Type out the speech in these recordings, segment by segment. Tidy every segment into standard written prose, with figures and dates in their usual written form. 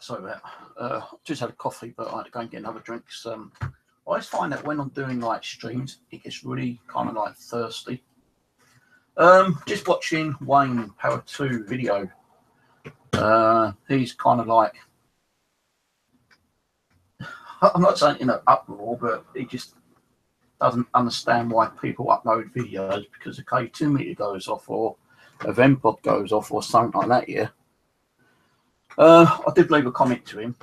sorry about that. Just had a coffee, but I had to go and get another drink. I always find that when I'm doing like streams, it gets really kind of like thirsty. Just watching Wayne Power 2 video. He's kind of like, I'm not saying in an uproar, but he just doesn't understand why people upload videos because a K2 meter goes off or a VEM pod goes off or something like that. Yeah. I did leave a comment to him,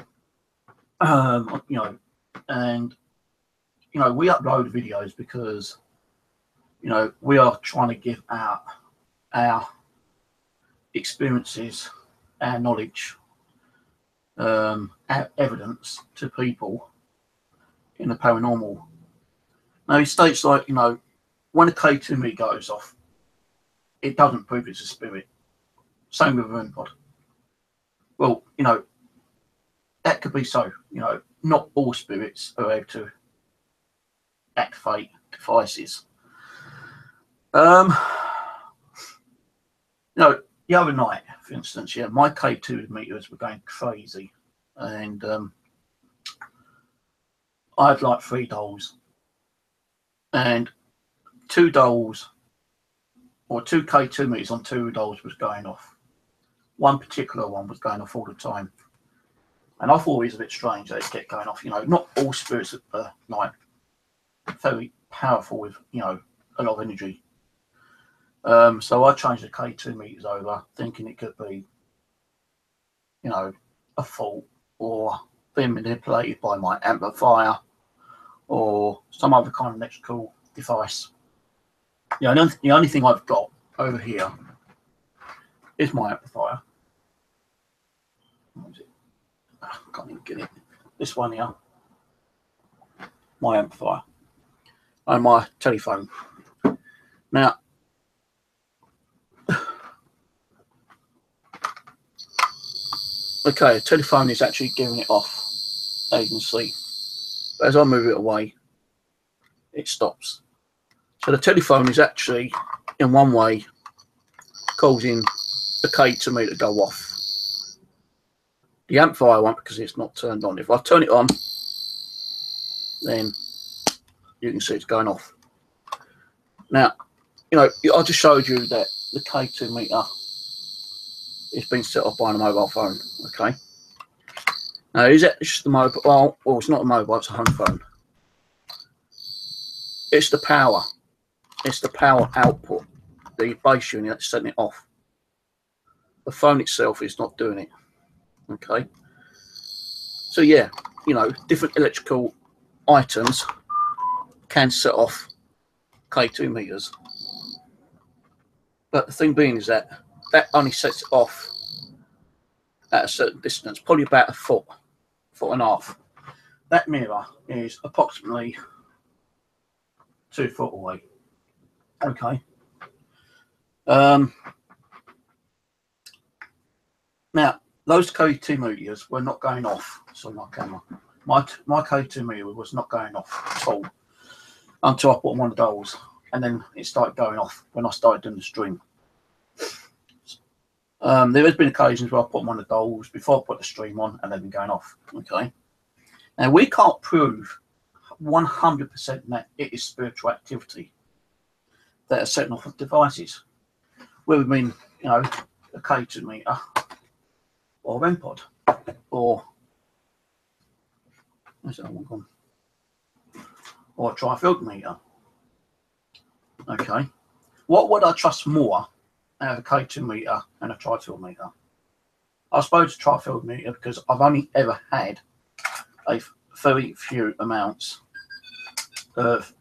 you know, and you know, we upload videos because, you know, we are trying to give out our experiences, our knowledge, our evidence to people in the paranormal. Now, he states like, you know, when a K2 meter goes off, it doesn't prove it's a spirit. Same with a VEM pod. Well, you know, that could be so. You know, not all spirits are able to activate devices. You know, the other night, for instance, yeah, my K2 meters were going crazy, and I had like 3 dolls, and 2 dolls, or 2 K2 meters on 2 dolls was going off. One particular one was going off all the time, and I thought it was a bit strange that it kept going off. You know, not all spirits are like very powerful with, you know, a lot of energy. So I changed the K2 meters over, thinking it could be, you know, a fault or being manipulated by my amplifier or some other kind of electrical device. You know, the only thing I've got over here is my amplifier. What is it? I can't even get it. This one here, my amplifier, and my telephone. Now, okay, the telephone is actually giving it off, as you can see. But as I move it away, it stops. So the telephone is actually, in one way, causing the K2 meter to go off. The amplifier won't, because it's not turned on. If I turn it on, then you can see it's going off. Now, you know, I just showed you that the K2 meter is being set off by a mobile phone. Okay. Now, is it just the mobile? Well, it's not a mobile, it's a home phone. It's the power. It's the power output, the base unit that's setting it off. The phone itself is not doing it. Okay. So yeah, you know, different electrical items can set off K2 meters. But the thing being is that only sets it off at a certain distance, probably about a foot and a half. That mirror is approximately 2 foot away. Okay. Now, those K2 meters were not going off. So my camera, my K2 meter was not going off at all until I put on one of those, and then it started going off when I started doing the stream. There has been occasions where I put on one of the dolls before I put the stream on, and they've been going off. Okay. Now, we can't prove 100% that it is spiritual activity that are setting off devices. Whether it mean, you know, a K2 meter or a VEM pod or where's that one gone? Or a tri-field meter. Okay. What would I trust more out of a K2 meter and a tri-field meter? I suppose a tri-field meter, because I've only ever had a very few amounts of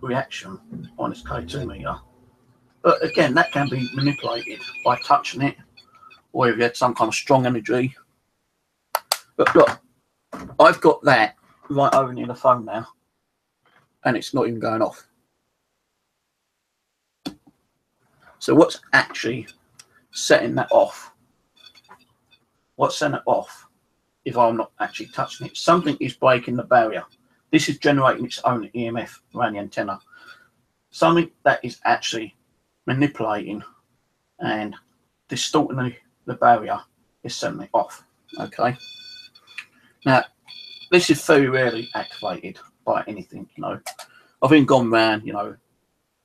reaction on this K2 meter. But again, that can be manipulated by touching it, or if you had some kind of strong energy. But look, I've got that right over near the phone now, and it's not even going off. So what's actually setting that off? What's setting it off if I'm not actually touching it? Something is breaking the barrier. This is generating its own EMF around the antenna. Something that is actually manipulating and distorting the barrier is setting it off. Okay. Now, this is very rarely activated by anything, you know. I've even gone round, you know,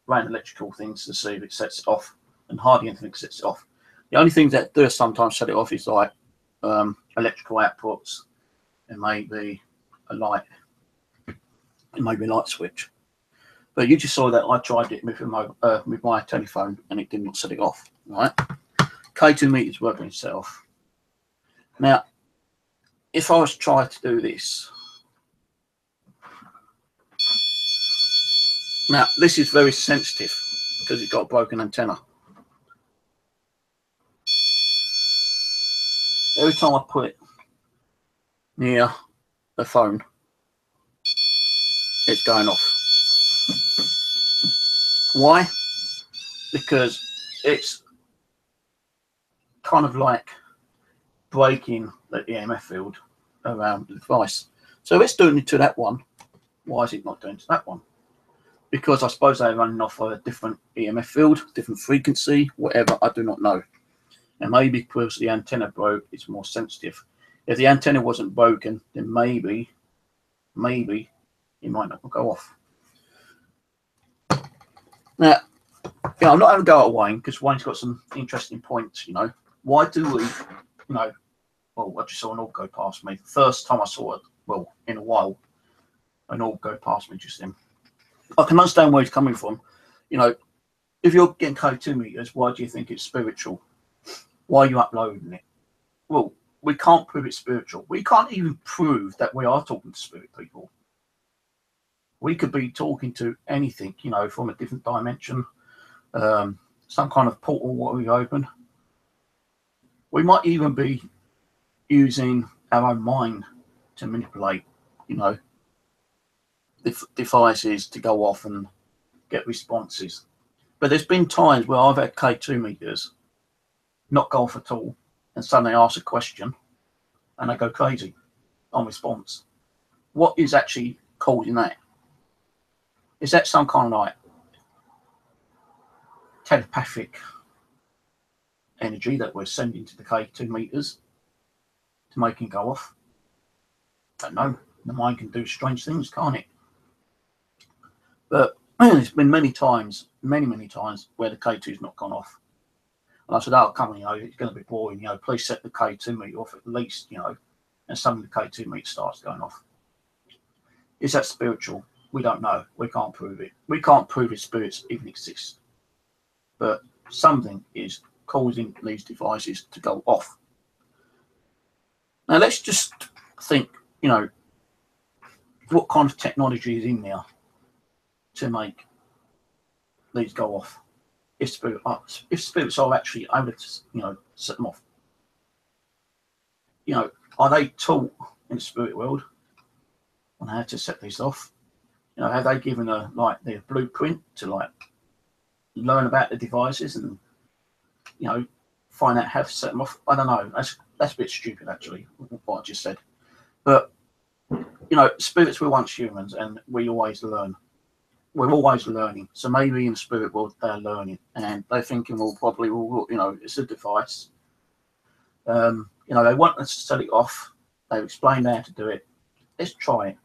ran electrical things to see if it sets it off, and hardly anything sets it off. The only thing that does sometimes set it off is like electrical outputs, and maybe a light, and maybe a light switch. But you just saw that I tried it with my telephone, and it did not set it off. Right? K2 meters working itself. Now, if I was trying to do this, now this is very sensitive because it's got a broken antenna. Every time I put it near the phone, it's going off. Why? Because it's kind of like breaking the EMF field around the device. So if it's doing it to that one, why is it not doing it to that one? Because I suppose they're running off a different EMF field, different frequency, whatever, I do not know. And maybe because the antenna broke, it's more sensitive. If the antenna wasn't broken, then maybe it might not go off. Now, yeah, I'm not going to go at Wayne because Wayne's got some interesting points, you know. Why do we, you know, well, I just saw an orb go past me. The first time I saw it, well, in a while, an orb go past me just then. I can understand where he's coming from. You know, if you're getting K2 meters, why do you think it's spiritual? Why are you uploading it? Well, we can't prove it's spiritual. We can't even prove that we are talking to spirit people. We could be talking to anything, you know, from a different dimension, some kind of portal what we open. We might even be using our own mind to manipulate, you know, devices to go off and get responses. But there's been times where I've had K2 meters not go off at all, and suddenly ask a question and they go crazy on response. What is actually causing that? Is that some kind of like telepathic energy that we're sending to the K2 meters to make them go off? I don't know. The mind can do strange things, can't it? But there's been many times where the K2's not gone off. And I said, oh, come on, you know, it's going to be boring, you know, please set the K2 meter off at least, you know, and suddenly the K2 meter starts going off. Is that spiritual? We don't know. We can't prove it. We can't prove if spirits even exist. But something is causing these devices to go off. Now, let's just think, you know, what kind of technology is in there to make these go off? If spirits are actually able to, you know, set them off. You know, are they taught in the spirit world on how to set these off? You know, have they given their blueprint to like learn about the devices and, you know, find out how to set them off? I don't know. That's a bit stupid actually, what I just said. But you know, spirits were once humans, and we always learn. We're always learning. So maybe in the spirit world they're learning, and they're thinking, well, probably, well, you know, it's a device. You know, they want us to set it off. They've explained how to do it. Let's try it.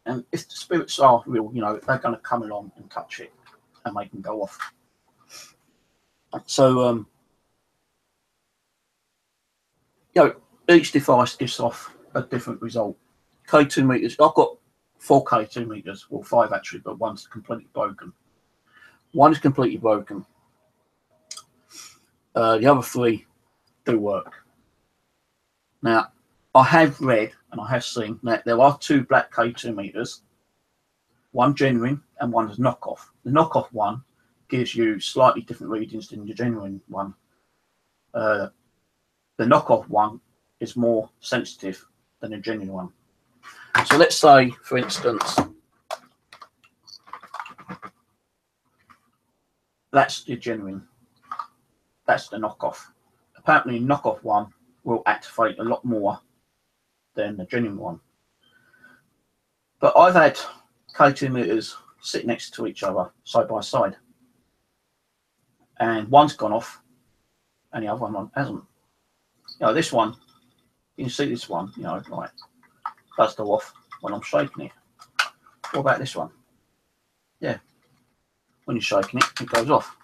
And if the spirits are real, you know, they're going to come along and touch it and make them go off. So, you know, each device gives off a different result. K2 meters, I've got 4 K2 meters, well 5 actually, but one's completely broken. One is completely broken. The other 3 do work. Now, I have read and I have seen that there are 2 black K2 meters, one genuine and one is knockoff. The knockoff one gives you slightly different readings than the genuine one. The knockoff one is more sensitive than the genuine one. So let's say, for instance, that's the genuine, that's the knockoff. Apparently, the knockoff one will activate a lot more than the genuine one. But I've had K2 meters sit next to each other, side by side, and one's gone off, and the other one hasn't. You know, this one, you can see this one, you know, like does go off when I'm shaking it. What about this one? Yeah, when you're shaking it, it goes off.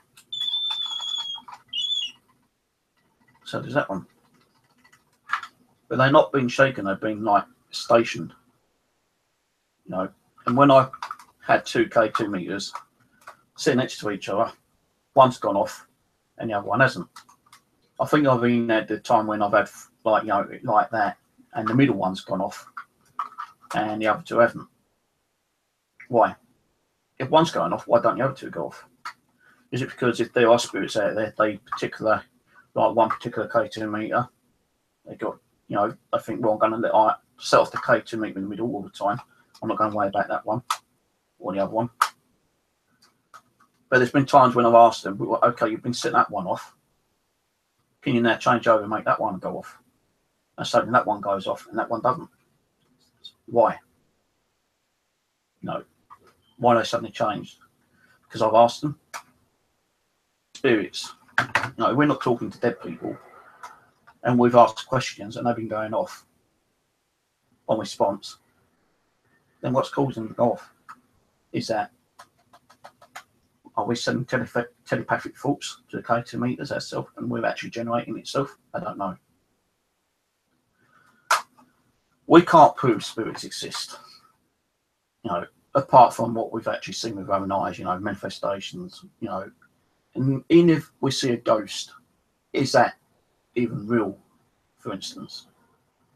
So does that one. But they're not being shaken, they're being like stationed. You know, and when I had two K2 meters sitting next to each other, one's gone off and the other one hasn't. I think I've been at the time when I've had like, you know, like that, and the middle one's gone off and the other two haven't. Why? If one's going off, why don't the other two go off? Is it because if there are spirits out there, they particular, like one particular K2 meter, they got, you know, I think, well, I'm going to set off the K2 meter in the middle all the time. I'm not going to worry about that one or the other one. But there's been times when I've asked them, well, okay, you've been setting that one off. Can you now change over and make that one go off? And so then that one goes off and that one doesn't. Why? No. Why they suddenly changed? Because I've asked them. Spirits. No, we're not talking to dead people. And we've asked questions and they've been going off on response. Then what's causing them to go off? Is that, are we sending telepathic thoughts to the K2 meters ourselves and we're actually generating itself? I don't know. We can't prove spirits exist. You know, apart from what we've actually seen with our own eyes, you know, manifestations, you know. And even if we see a ghost, is that even real, for instance?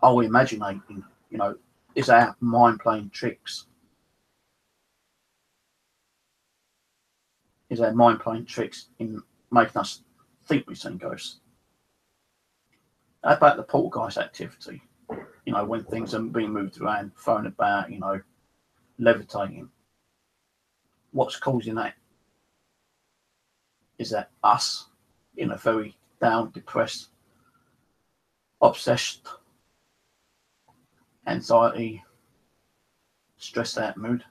Are we imagining, you know, is our mind playing tricks? Is our mind playing tricks in making us think we've seen ghosts? How about the poltergeist activity? You know, when things are being moved around, thrown about, you know, levitating. What's causing that? Is that us in a very down, depressed, obsessed, anxiety, stressed out mood?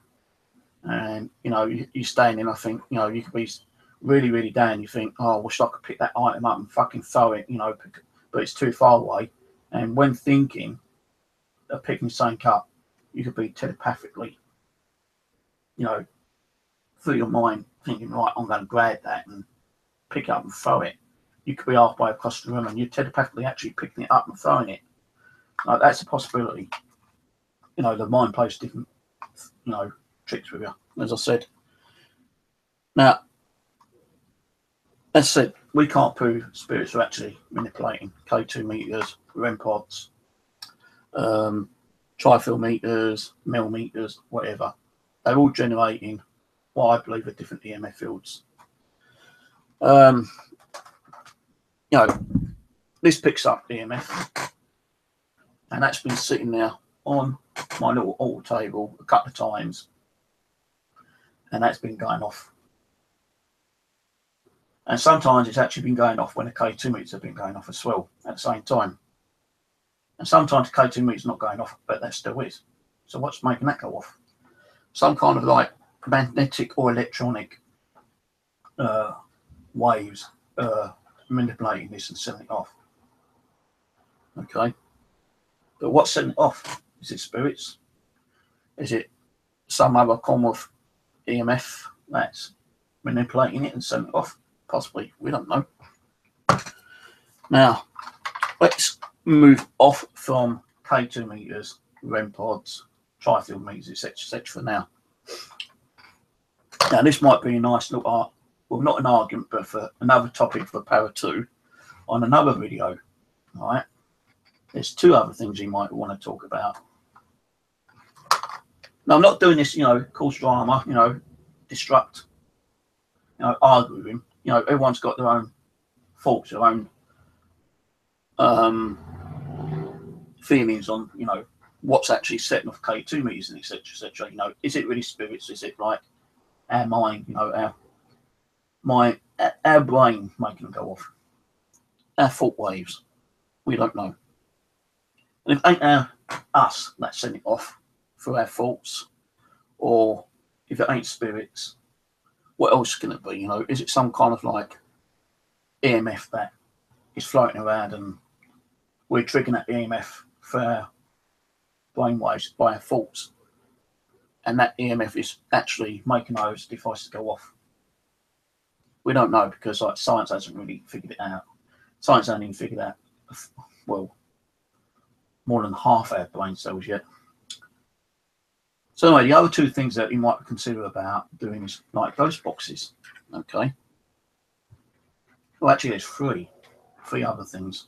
And, you know, you stand in, I think, you know, you could be really, really down. You think, oh, I wish I could pick that item up and fucking throw it, you know, but it's too far away. And when thinking of picking something up, you could be telepathically, you know, through your mind thinking, right, I'm going to grab that and pick it up and throw it. You could be halfway across the room and you're telepathically actually picking it up and throwing it. Like, that's a possibility. You know, the mind plays different, you know, tricks with you, as I said. Now, as I said, we can't prove spirits are actually manipulating K2 meters, REM pods, trifield meters, mil meters, whatever. They're all generating what I believe are different EMF fields. You know, this picks up EMF, and that's been sitting there on my little altar table a couple of times, and that's been going off. And sometimes it's actually been going off when the K2 meters have been going off as well at the same time. And sometimes the K2 meter's not going off, but that still is. So what's making that go off? Some kind of like magnetic or electronic waves manipulating this and setting it off. Okay. But what's setting it off? Is it spirits? Is it some other form of EMF that's manipulating it and setting it off? Possibly. We don't know. Now, let's move off from K2 meters, REM pods, trifield meters, etc., for now. Now, this might be a nice little art, well, not an argument, but for another topic for Para 2 on another video. All right. There's two other things you might want to talk about. Now, I'm not doing this, you know, cause drama, you know, destruct, you know, argue with him. You know, everyone's got their own faults, their own feelings on, you know, what's actually setting off K2 meters and etc., etc. You know, is it really spirits? Is it like our mind, you know, our brain making them go off? Our thought waves? We don't know. And if it ain't us that's setting it off through our thoughts, or if it ain't spirits, what else can it be? You know, is it some kind of like EMF that is floating around and we're triggering that EMF for brainwaves by our thoughts, and that EMF is actually making those devices go off. We don't know because like science hasn't really figured it out. Science hasn't even figured out, well, more than half our brain cells yet. So anyway, the other two things that you might consider about doing is like ghost boxes. Okay. Well, actually, there's three other things.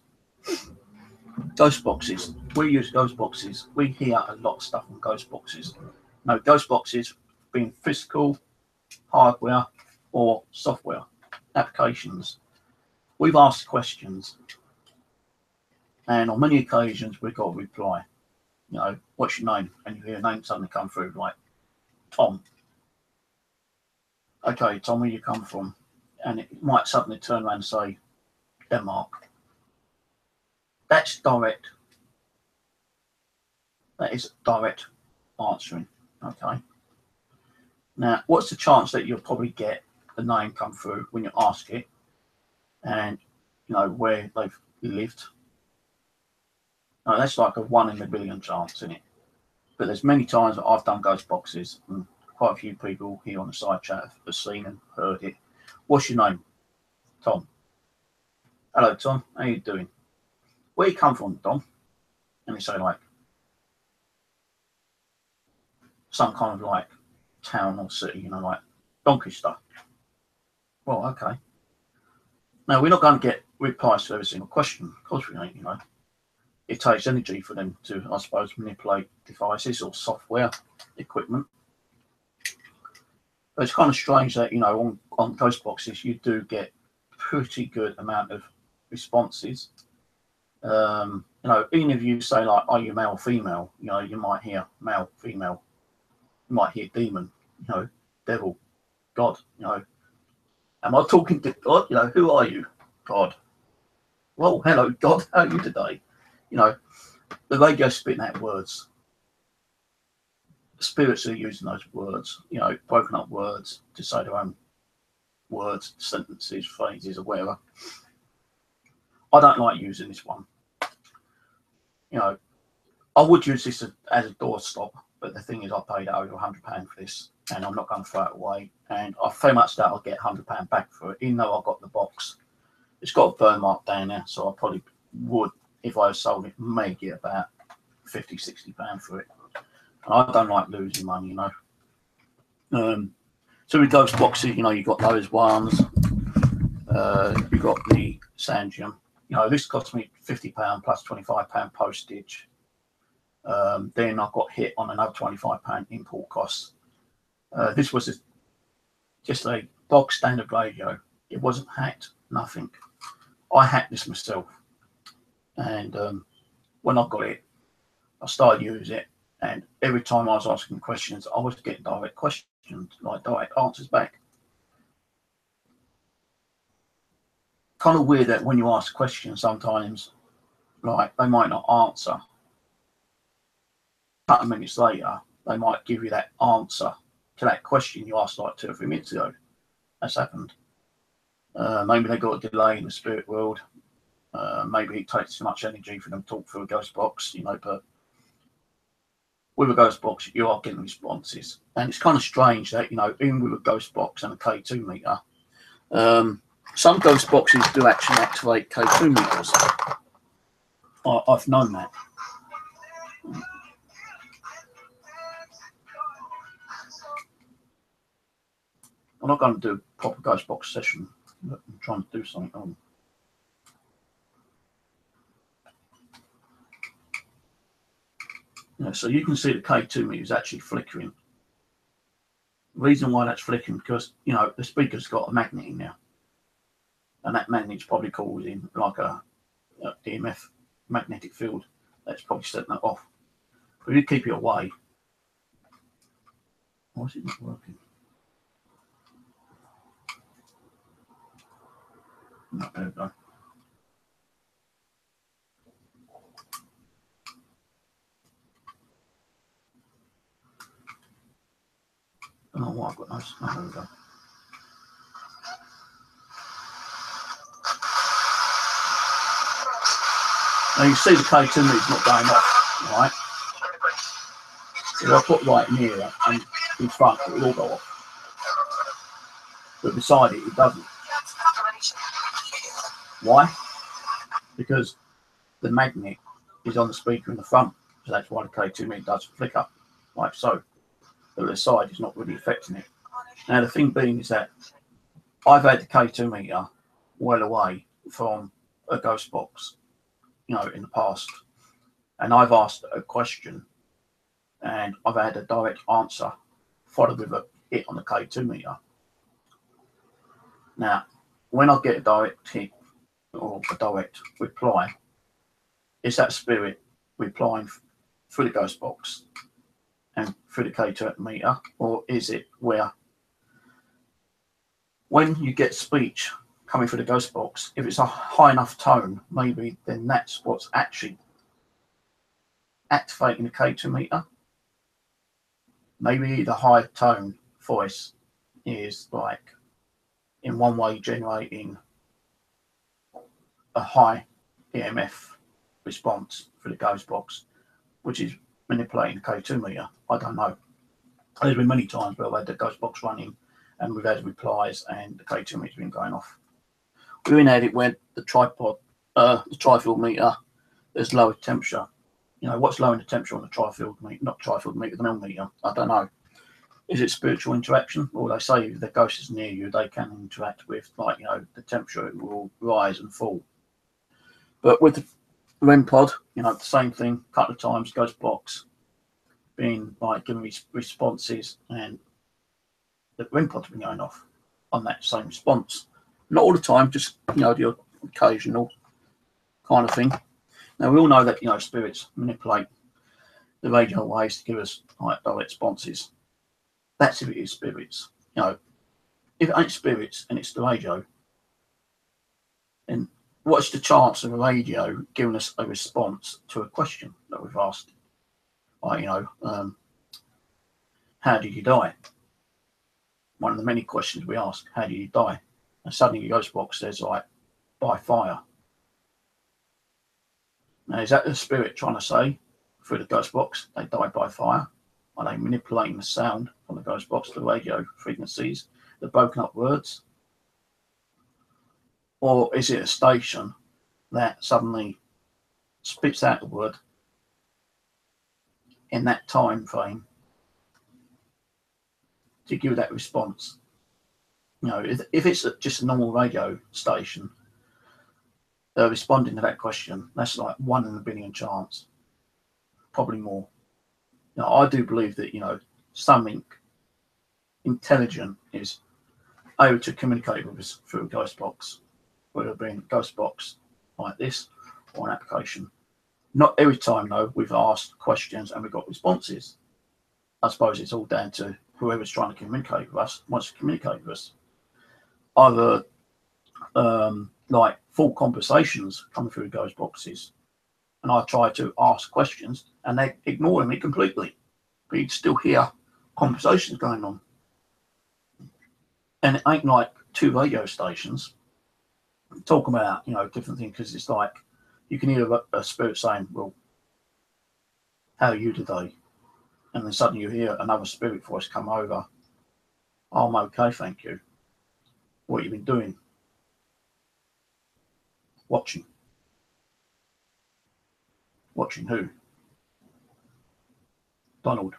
Ghost boxes. We use ghost boxes. We hear a lot of stuff on ghost boxes. No, ghost boxes being physical, hardware, or software applications. We've asked questions, and on many occasions we've got a reply. You know, what's your name? And you hear a name suddenly come through, like Tom. Okay, Tom, where you come from? And it might suddenly turn around and say Denmark. That's direct. That is direct answering. Okay. Now, what's the chance that you'll probably get the name come through when you ask it, and you know where they've lived? No, that's like a 1 in a billion chance, isn't it? But there's many times that I've done ghost boxes, and quite a few people here on the side chat have seen and heard it. What's your name? Tom. Hello, Tom. How you doing? Where you come from, Tom? And they say like some kind of like town or city, you know, like Doncaster. Well, okay. Now we're not going to get replies to every single question. Of course we ain't, you know. It takes energy for them to, I suppose, manipulate devices or software equipment. But it's kind of strange that, you know, on ghost boxes you do get pretty good amount of responses. You know, even if you say like, are you male or female? You know, you might hear male, female. You might hear demon, you know, devil, God, you know. Am I talking to God? You know, who are you? God. Well, hello, God, how are you today? You know, the radio spitting out words. The spirits are using those words, you know, broken up words to say their own words, sentences, phrases, or whatever. I don't like using this one. You know, I would use this as a doorstop, but the thing is, I paid over £100 for this, and I'm not going to throw it away. And I very much doubt I'll get £100 back for it, even though I got the box. It's got a burn mark down there, so I probably would, if I sold it, may get about £50–60 for it. And I don't like losing money, you know. So with those boxes, you know, you've got those ones. You've got the Sangium. You know, this cost me £50 plus £25 postage. Then I got hit on another £25 import costs. This was just a bog standard radio. It wasn't hacked, nothing. I hacked this myself. And when I got it, I started using it. And every time I was asking questions, I was getting direct questions, like direct answers back. Kind of weird that when you ask questions, sometimes, like, they might not answer. A couple of minutes later, they might give you that answer to that question you asked like 2 or 3 minutes ago. That's happened. Maybe they got a delay in the spirit world. Maybe it takes too much energy for them to talk through a ghost box, you know, but with a ghost box, you are getting responses. And it's kind of strange that, you know, even with a ghost box and a K2 meter, some ghost boxes do actually activate K2 meters. I've known that. I'm not going to do a proper ghost box session, but I'm trying to do something on. Yeah, so you can see the K2 meter is actually flickering. The reason why that's flickering because, you know, the speaker's got a magnet in there. And that magnet's probably causing like a EMF magnetic field. That's probably setting that off. But if you keep it away, why is it not working? No, there we go. I don't know why I've got those. Oh, there we go. Now you see the K2 meter's not going off, right? If I put right near and in front, it will all go off. But beside it, it doesn't. Why? Because the magnet is on the speaker in the front. So that's why the K2 meter does flicker, like so. But the side is not really affecting it. Now, the thing being is that I've had the K2 meter well away from a ghost box, in the past. And I've asked a question and I've had a direct answer followed with a hit on the K2 meter. Now, when I get a direct hit or a direct reply, is that spirit replying through the ghost box and through the K2 meter, or is it where when you get speech coming through the ghost box, if it's a high enough tone, maybe then that's what's actually activating the K2 meter? Maybe the high tone voice is like in one way generating a high EMF response for the ghost box, which is manipulating the K2 meter. I don't know. There's been many times where I've had the ghost box running and we've had replies and the K2 meter's been going off. We had it when the tri-field meter, there's lower temperature. What's lowering the temperature on the tri-field meter, not tri-field meter, the mill meter? I don't know. Is it spiritual interaction? Or they say if the ghost is near you, they can interact with, the temperature will rise and fall. But with the REM pod, the same thing, a couple of times, ghost box being giving me responses, and the REM pod's been going off on that same response. Not all the time, just, the occasional kind of thing. Now, we all know that, spirits manipulate the radio waves to give us direct responses. That's if it is spirits. If it ain't spirits and it's the radio, then what's the chance of a radio giving us a response to a question that we've asked? How did you die? One of the many questions we ask, how did you die? And suddenly your ghost box says, by fire. Now, is that the spirit trying to say through the ghost box they died by fire? Are they manipulating the sound from the ghost box, the radio frequencies, the broken up words? Or is it a station that suddenly spits out the word in that time frame to give that response? If it's just a normal radio station, responding to that question, that's like 1 in a billion chance, probably more. I do believe that, something intelligent is able to communicate with us through a ghost box, whether it be a ghost box like this or an application. Not every time, though, we've asked questions and we've got responses. I suppose it's all down to whoever's trying to communicate with us wants to communicate with us. Either full conversations coming through ghost boxes, and I try to ask questions and they're ignoring me completely, but you'd still hear conversations going on. And it ain't like 2 radio stations talking about different things, because it's like you can hear a spirit saying, well, how are you today? And then suddenly you hear another spirit voice come over, oh, I'm okay, thank you. What have you been doing? Watching. Watching who? Donald.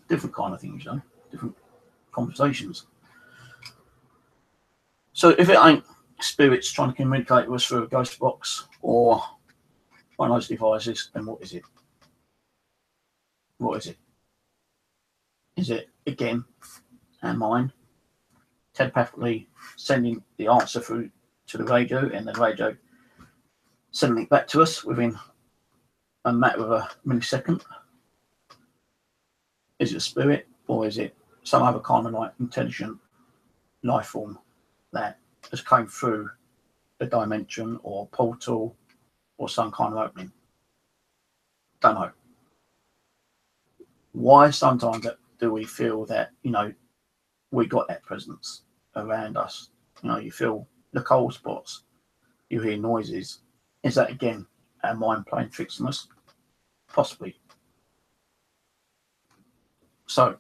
Different kind of things, different conversations. So if it ain't spirits trying to communicate with us through a ghost box or one of those devices, then what is it? What is it? Is it, again, our mind telepathically sending the answer through to the radio and the radio sending it back to us within a matter of a millisecond? Is it a spirit, or is it some other kind of intelligent life form that has come through a dimension or portal or some kind of opening? Don't know. Why sometimes do we feel that, we got that presence around us? You feel the cold spots, you hear noises. Is that, again, our mind playing tricks on us? Possibly. So,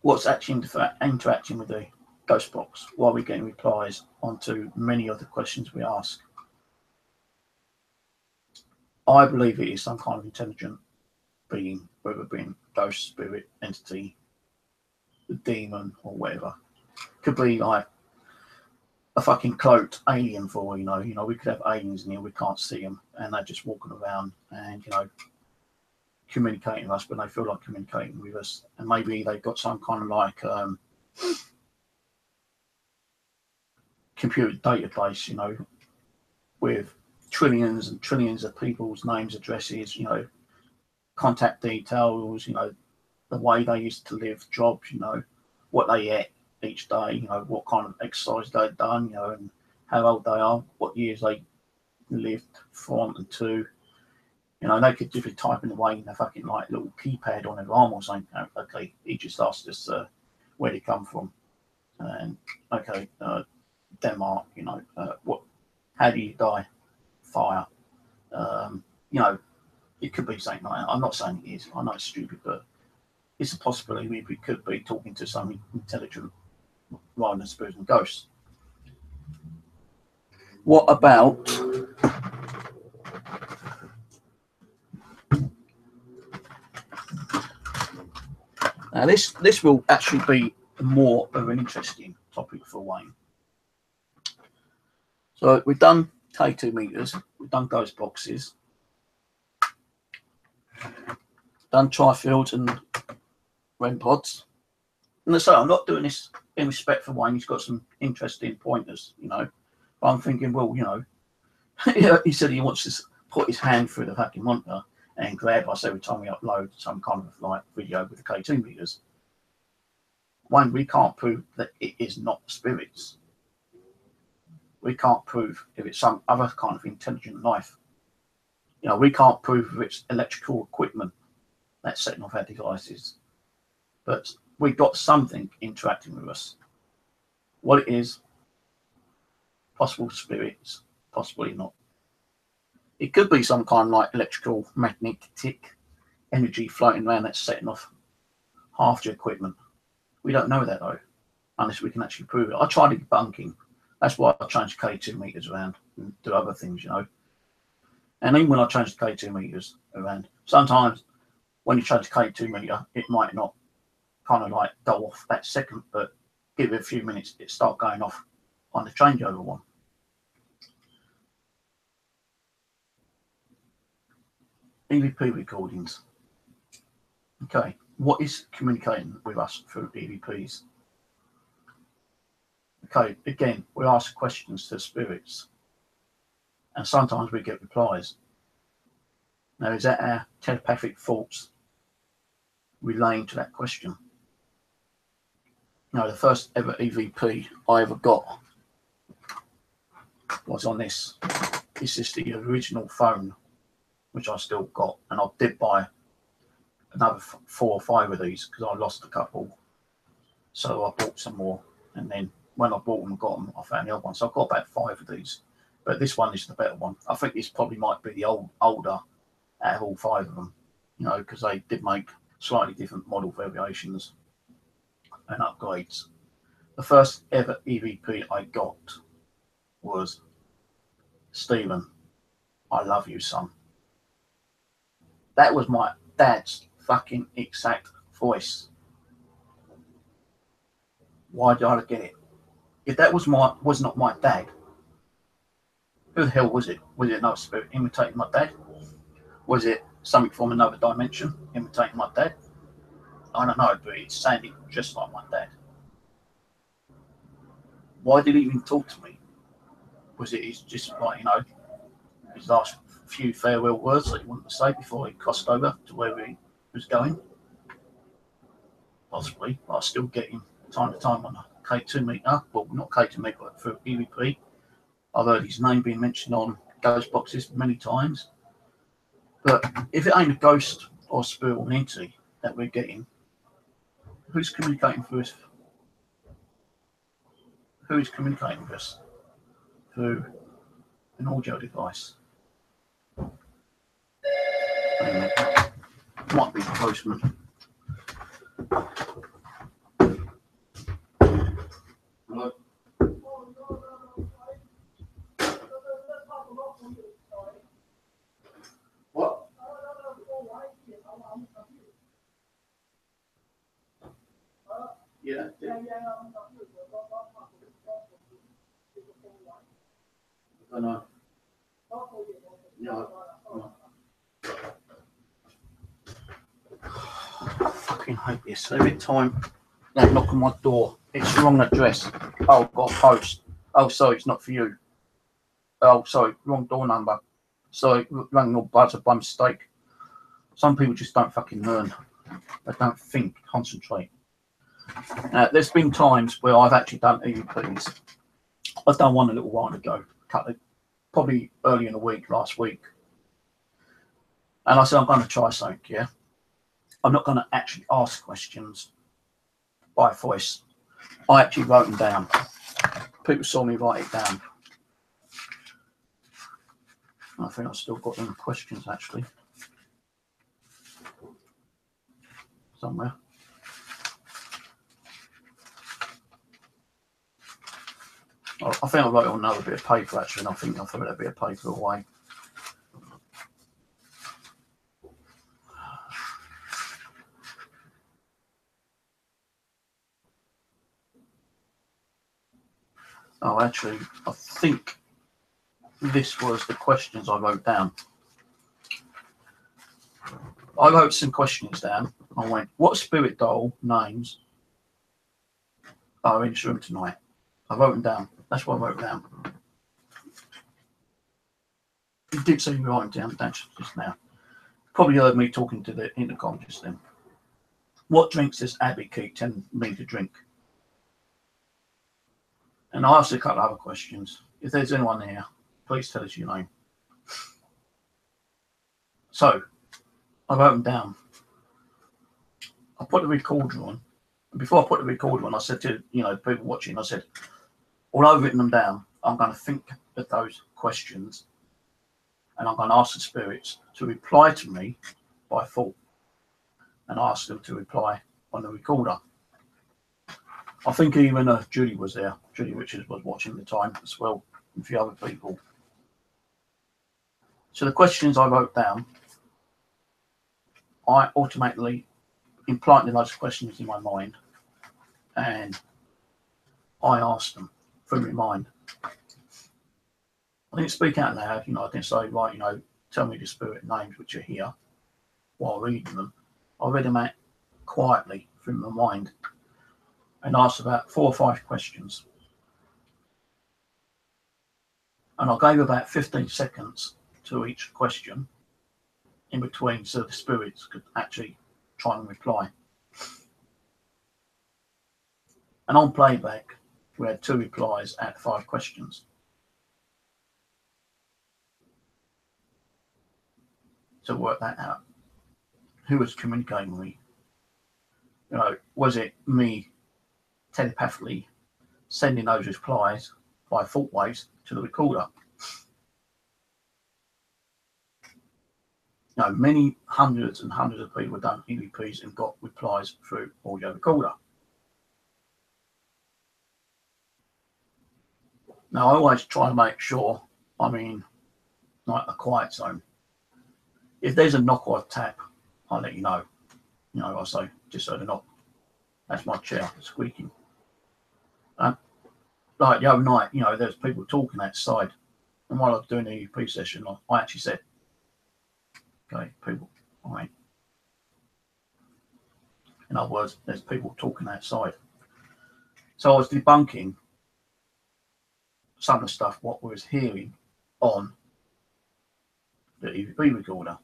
what's actually interacting with the ghost box while we're getting replies onto many of the questions we ask? I believe it is some kind of intelligent being, whether it be ghost, spirit, entity, the demon, or whatever. Could be like a fucking cloaked alien for all you know. You know, we could have aliens in here, we can't see them, and they're just walking around and, you know, communicating with us, but they feel like communicating with us. And maybe they've got some kind of like computer database, you know, with trillions and trillions of people's names, addresses, you know, contact details, you know, the way they used to live, jobs, you know, what they ate each day, you know, what kind of exercise they'd done, you know, and how old they are, what years they lived from and to. You know, they could just be typing away in a fucking like little keypad on their arm or something. Okay, he just asked us where they come from, and okay, Denmark. You know, what? How do you die? Fire. You know, it could be something like that. I'm not saying it is. I know it's stupid, but it's a possibility we could be talking to something intelligent rather than spirits and ghosts. What about now? This will actually be more of an interesting topic for Wayne. So we've done K2 meters, we've done ghost boxes, done tri-fields and REM pods. And so I'm not doing this in respect for Wayne. He's got some interesting pointers, you know. But I'm thinking, well, you know, he said he wants to put his hand through the fucking monitor and grab us every time we upload some kind of like video with the K2 meters. Wayne, we can't prove that it is not spirits. We can't prove if it's some other kind of intelligent life. You know, we can't prove if it's electrical equipment that's setting off our devices. But we've got something interacting with us. What it is, possible spirits, possibly not. It could be some kind of like electrical magnetic energy floating around that's setting off half the equipment. We don't know that though, unless we can actually prove it. I tried debunking. That's why I changed K2 meters around and do other things, you know. And even when I change the K2 meters around, sometimes when you change the K2 meter, it might not kind of like go off that second, but give it a few minutes, it start going off on the changeover one. EVP recordings. Okay, what is communicating with us through EVPs? Okay, again, we ask questions to spirits, and sometimes we get replies. Now, is that our telepathic thoughts relaying to that question? No, the first ever EVP I ever got was on this. This is the original phone, which I still got, and I did buy another 4 or 5 of these because I lost a couple. So I bought some more, and then when I bought them and got them, I found the other one. So I've got about 5 of these, but this one is the better one. I think this probably might be the older out of all 5 of them, you know, because they did make slightly different model variations and upgrades. The first ever EVP I got was Stephen, I love you, son. That was my dad's fucking exact voice. Why did I get it? If that was not my dad, who the hell was it? Was it another spirit imitating my dad? Was it something from another dimension imitating my dad? I don't know, but it sounded just like my dad. Why did he even talk to me? Was it just like, you know, his last few farewell words that he wanted to say before he crossed over to where he was going? Possibly. I still get him time to time on a K2 meter. Well, not K2 meter, but for EVP. I've heard his name being mentioned on ghost boxes many times. But if it ain't a ghost or spirit or an entity that we're getting, who's communicating with us? Who is communicating with us through an audio device? Might be the postman. Hello? What? Yeah. I know. Yeah. I fucking hate this. Every time they knock on my door, it's the wrong address. Oh, got a post. Oh, sorry, it's not for you. Oh, sorry, wrong door number. Sorry, rang your buzzer by mistake. Some people just don't fucking learn. They don't think, concentrate. There's been times where I've actually done EVPs. I've done one a little while ago, probably early in the week, last week. And I said, I'm going to try something, yeah? I'm not going to actually ask questions by voice. I actually wrote them down. People saw me write it down. I think I've still got them questions, actually. Somewhere. I think I wrote it on another bit of paper, actually, and I think I threw that bit of paper away. Oh, actually, I think this was the questions I wrote down. I wrote some questions down. I went, what spirit doll names are in this room tonight? I wrote them down. That's what I wrote down. You did see me writing down just now. Probably heard me talking to the intercom just then. What drinks does Abby keep telling me to drink? And I asked a couple of other questions. If there's anyone here, please tell us your name. So, I wrote them down. I put the recorder on. And before I put the recorder on, I said to people watching, I said, although I've written them down, I'm going to think of those questions and I'm going to ask the spirits to reply to me by thought and ask them to reply on the recorder. I think even Julie was there. Julie Richards was watching the time as well, and a few other people. So the questions I wrote down, I automatically implanted those questions in my mind, and I asked them from my mind. I didn't speak out loud, I didn't say, right, tell me the spirit names which are here while reading them. I read them out quietly from my mind and asked about 4 or 5 questions. And I gave about 15 seconds to each question in between so the spirits could actually try and reply. And on playback, we had 2 replies at 5 questions. To work that out. Who was communicating with me? Was it me telepathically sending those replies by thought waves to the recorder? Many hundreds and hundreds of people have done EVPs and got replies through audio recorder. Now, I always try to make sure I'm in like a quiet zone. If there's a knock or a tap, I'll let you know. I'll say, just so they're not. That's my chair squeaking. Like the other night, there's people talking outside. And while I was doing the EP session, I actually said, okay, people, all right. In other words, there's people talking outside. So I was debunking some of the stuff what we was hearing on the EVP recorder.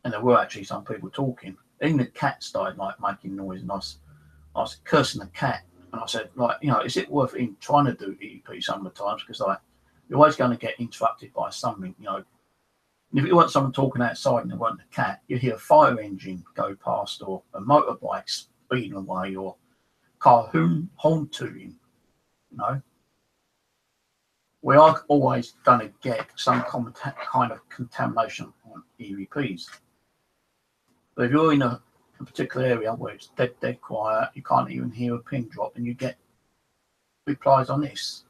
And there were actually some people talking. Even the cat started making noise, and I was cursing the cat. And I said, is it worth him trying to do EVP some of the times? Because you're always going to get interrupted by something, And if you want someone talking outside and there wasn't a cat, you hear a fire engine go past, or a motorbike speeding away, or car horn tooting, we are always going to get some kind of contamination on EVPs. But if you're in a particular area where it's dead quiet, you can't even hear a pin drop, and you get replies on this,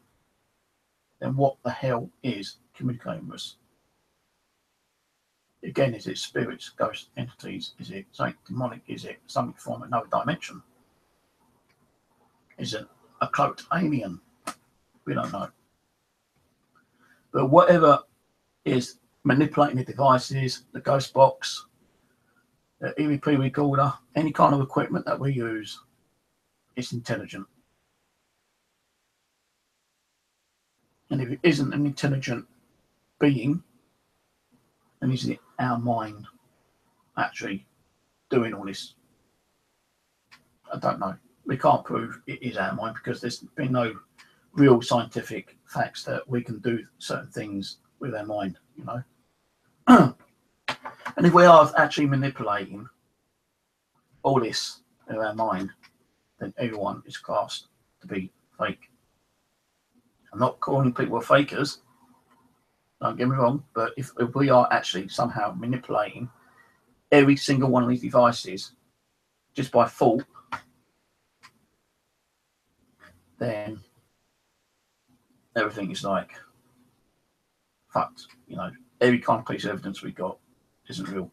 then what the hell is communicating with us? Again, is it spirits, ghost entities? Is it something demonic? Is it something from another dimension? Is it a cloaked alien? We don't know. But whatever is manipulating the devices, the ghost box, the EVP recorder, any kind of equipment that we use, it's intelligent. And if it isn't an intelligent being, then is it our mind actually doing all this? I don't know. We can't prove it is our mind because there's been no real scientific facts that we can do certain things with our mind, you know. And if we are actually manipulating all this with our mind, then everyone is classed to be fake. I'm not calling people fakers, don't get me wrong, but if we are actually somehow manipulating every single one of these devices just by fault, then everything is like fucked, you know. Every kind of piece of evidence we got isn't real.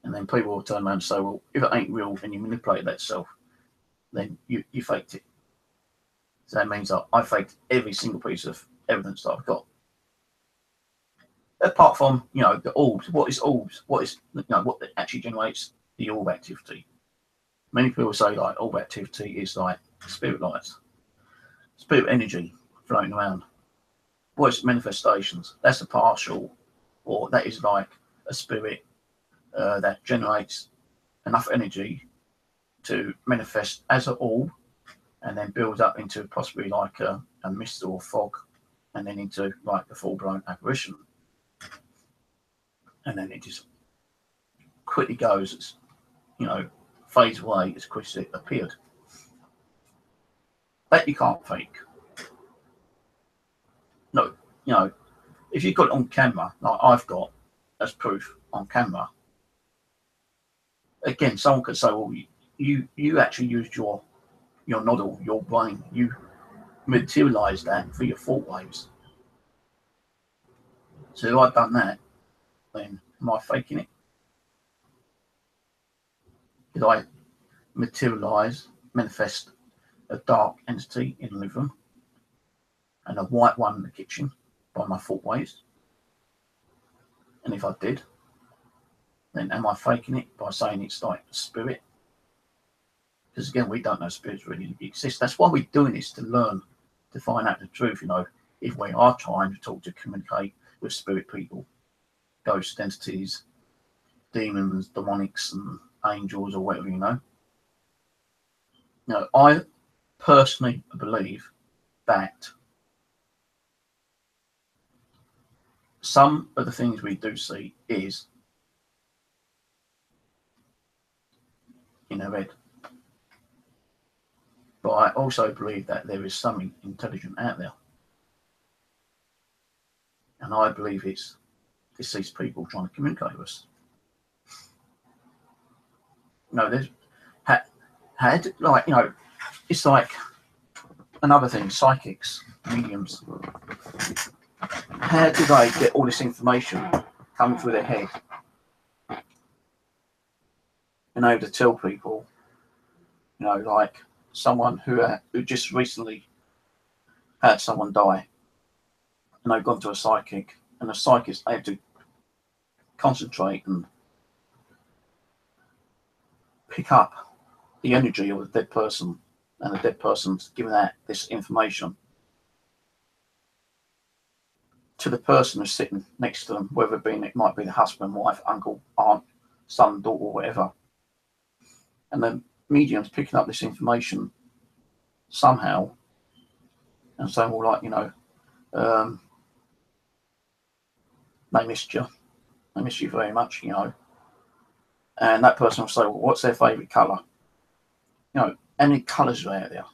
And then people will turn around and say, well, if it ain't real and you manipulate that self, then you faked it. So that means that I faked every single piece of evidence that I've got. Apart from, you know, the orbs. What is orbs? What is, you know, what actually generates the orb activity? Many people say like orb activity is like spirit lights, spirit energy floating around. What is manifestations? That's a partial, or that is like a spirit that generates enough energy to manifest as an orb, and then builds up into possibly like a mist or fog, and then into like the full-blown apparition. And then it just quickly goes, you know, fades away as quick as it appeared. That you can't fake. No, you know, if you've got it on camera, like I've got as proof on camera, again, someone could say, well, you actually used your noddle, your brain, you materialized that for your thought waves. So if I've done that, then am I faking it? Did I manifest a dark entity in the living room and a white one in the kitchen by my thought waves? And if I did, then am I faking it by saying it's like a spirit? Because again, we don't know spirits really exist. That's why we're doing this, to learn, to find out the truth, you know, if we are trying to communicate with spirit people, ghost entities, demons, demonics, and angels, or whatever, you know. No, I personally believe that some of the things we do see is in our head. But I also believe that there is something intelligent out there. And I believe it's deceased people trying to communicate with us. You know, there's had like, you know, it's like another thing, psychics, mediums. How do they get all this information coming through their head and able to tell people, you know, like someone who just recently had someone die, and they've gone to a psychic, and the psychic's able to concentrate and pick up the energy of the dead person, and the dead person's giving out this information to the person who's sitting next to them, whether it might be the husband, wife, uncle, aunt, son, daughter, whatever. And the medium's picking up this information somehow and saying, well, like, you know, they missed you. They miss you very much, you know. And that person will say, well, what's their favourite colour? You know, how many colours are out there?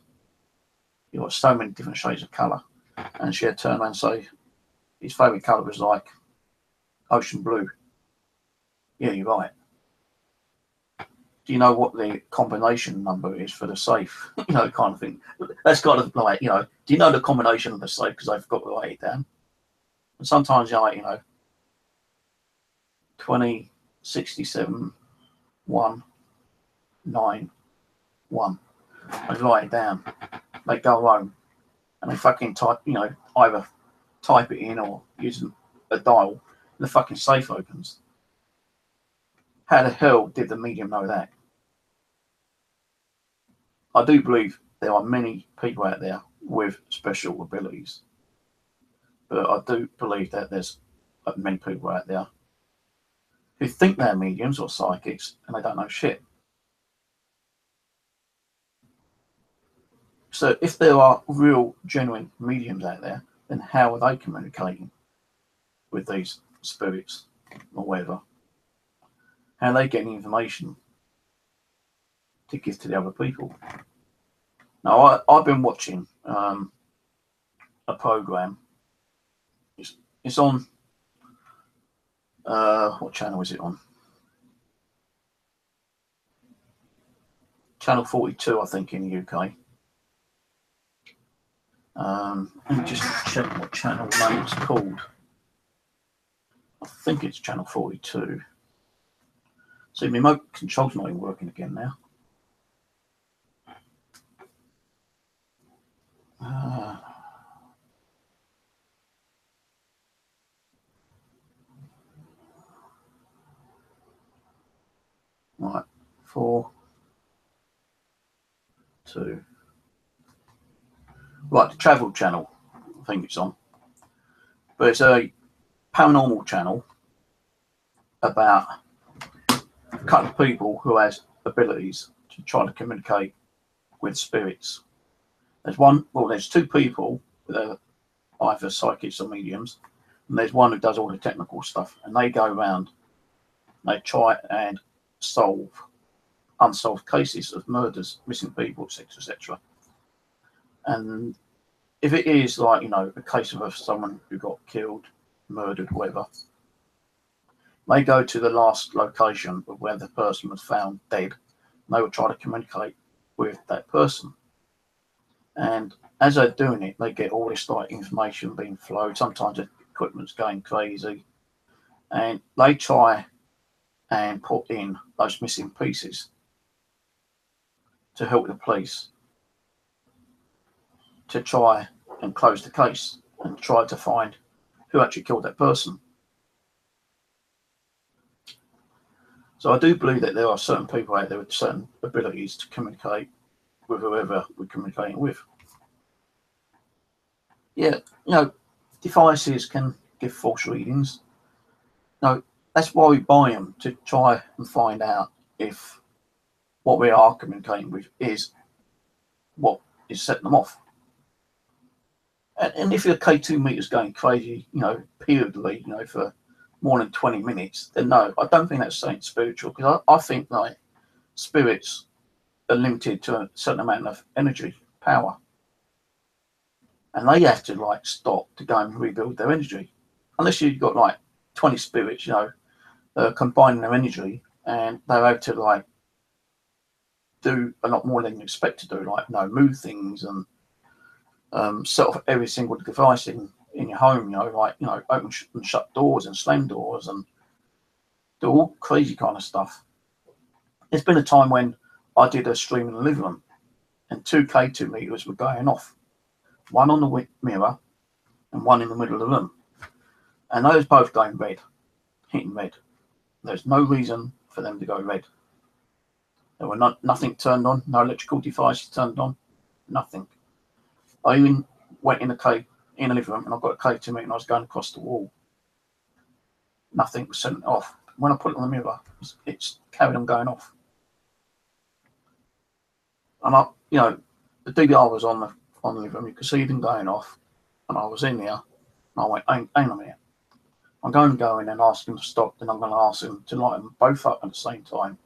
You've got so many different shades of colour. and she'd turn around and say his favourite colour was like ocean blue. Yeah, you're right. Do you know what the combination number is for the safe? Kind of thing. That's kind of like, do you know the combination of the safe? Because I forgot to write it down. And sometimes you're like, 20, 67, 1, 9, 1. I write it down. They go home and they fucking type, either type it in or using a dial, and the fucking safe opens. How the hell did the medium know that? I do believe there are many people out there with special abilities, but I do believe that there's many people out there who think they're mediums or psychics and they don't know shit. So if there are real, genuine mediums out there, then how are they communicating with these spirits or whatever? How are they getting information to give to the other people? Now, I've been watching a program. It's on, what channel is it on? Channel 42, I think, in the UK. Let me just check what channel name it's called. I think it's channel 42. See, my remote control's not even working again now. Right, 4, 2. Right, the travel channel, I think it's on. But it's a paranormal channel about a couple of people who has abilities to try to communicate with spirits. There's two people that are either psychics or mediums, and there's one who does all the technical stuff, and they go around, they try and solve unsolved cases of murders, missing people, etc. And if it is like, a case of someone who got killed, murdered, whatever, they go to the last location of where the person was found dead, and they will try to communicate with that person. And as they're doing it, they get all this like information being flowed. Sometimes the equipment's going crazy, and they try and put in those missing pieces to help the police to try and close the case and try to find who actually killed that person. So I do believe that there are certain people out there with certain abilities to communicate with whoever we're communicating with. Yeah, devices can give false readings. That's why we buy them, to try and find out if what we are communicating with is what is setting them off. And if your K2 meter's going crazy, periodically, for more than 20 minutes, then no, I don't think that's something spiritual, because I think like spirits are limited to a certain amount of energy, power. And they have to like stop to go and rebuild their energy. Unless you've got like 20 spirits, combining their energy, and they're able to like do a lot more than you expect to do, like move things and set off every single device in your home, open and shut doors and slam doors and do all crazy kind of stuff. There's been a time when I did a stream in the living room and 2 K2 meters were going off, one on the mirror and one in the middle of the room, and those both going red, hitting red. There's no reason for them to go red. There were nothing turned on, no electrical devices turned on, nothing. I even went in the living room, and I've got a K2 meter, and I was going across the wall. Nothing was sent off. When I put it on the mirror, it's carried on going off. And the DVR was on the living room. You could see them going off, and I was in there. And I went, hang on a minute. I'm going to go in and ask them to stop, then I'm going to ask them to light them both up at the same time.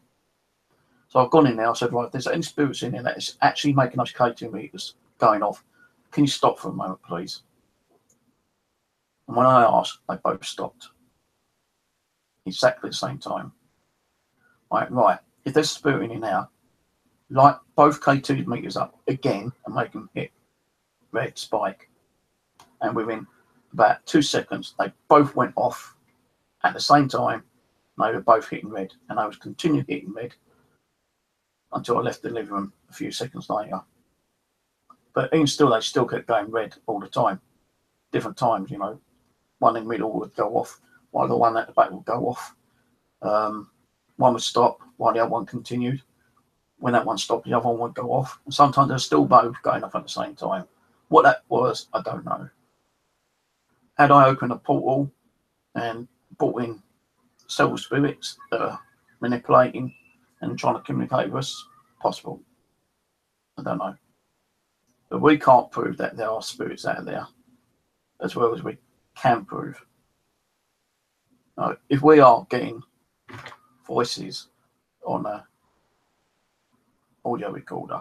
So I've gone in there. I said, right, if there's any spirits in there that is actually making those K2 meters going off, can you stop for a moment, please? And when I asked, they both stopped. Exactly the same time. Right, if there's a spirit in here now, light both K2 meters up again and make them hit red spike. And within about 2 seconds, they both went off at the same time. They were both hitting red, and I was continuing hitting red until I left the living room a few seconds later. But even still, they still kept going red all the time. Different times, you know. One in the middle would go off, while the one at the back would go off. One would stop while the other one continued. When that one stopped, the other one would go off. And sometimes they're still both going off at the same time. What that was, I don't know. Had I opened a portal and brought in several spirits that are manipulating and trying to communicate with us? Possible. I don't know. But we can't prove that there are spirits out there as well as we can prove. If we are getting voices on a audio recorder,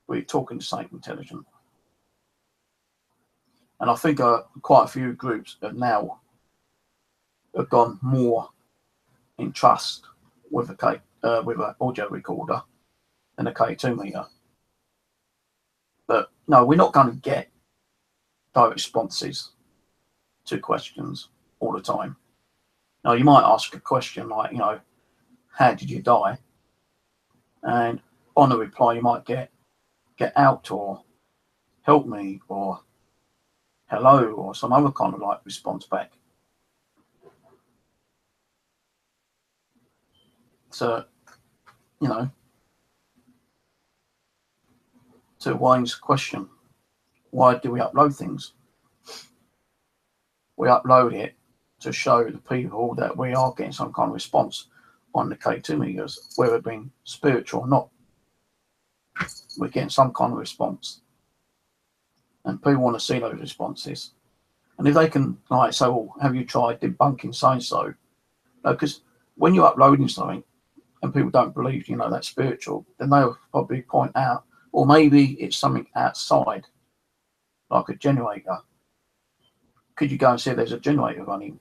we're talking to something intelligent. And I think quite a few groups have now gone more in trust with an audio recorder than a K2 meter. But no, we're not going to get direct responses to questions all the time. Now, you might ask a question like, how did you die? And on the reply, you might get out, or help me, or hello, or some other kind of like response back. So, to Wayne's question, why do we upload things? We upload it to show the people that we are getting some kind of response on the K2 meters, whether it being spiritual or not. We're getting some kind of response. And people want to see those responses. And if they can say, well, have you tried debunking so-and-so? Because when you're uploading something and people don't believe, that's spiritual, then they'll probably point out, or maybe it's something outside, like a generator. Could you go and see if there's a generator running?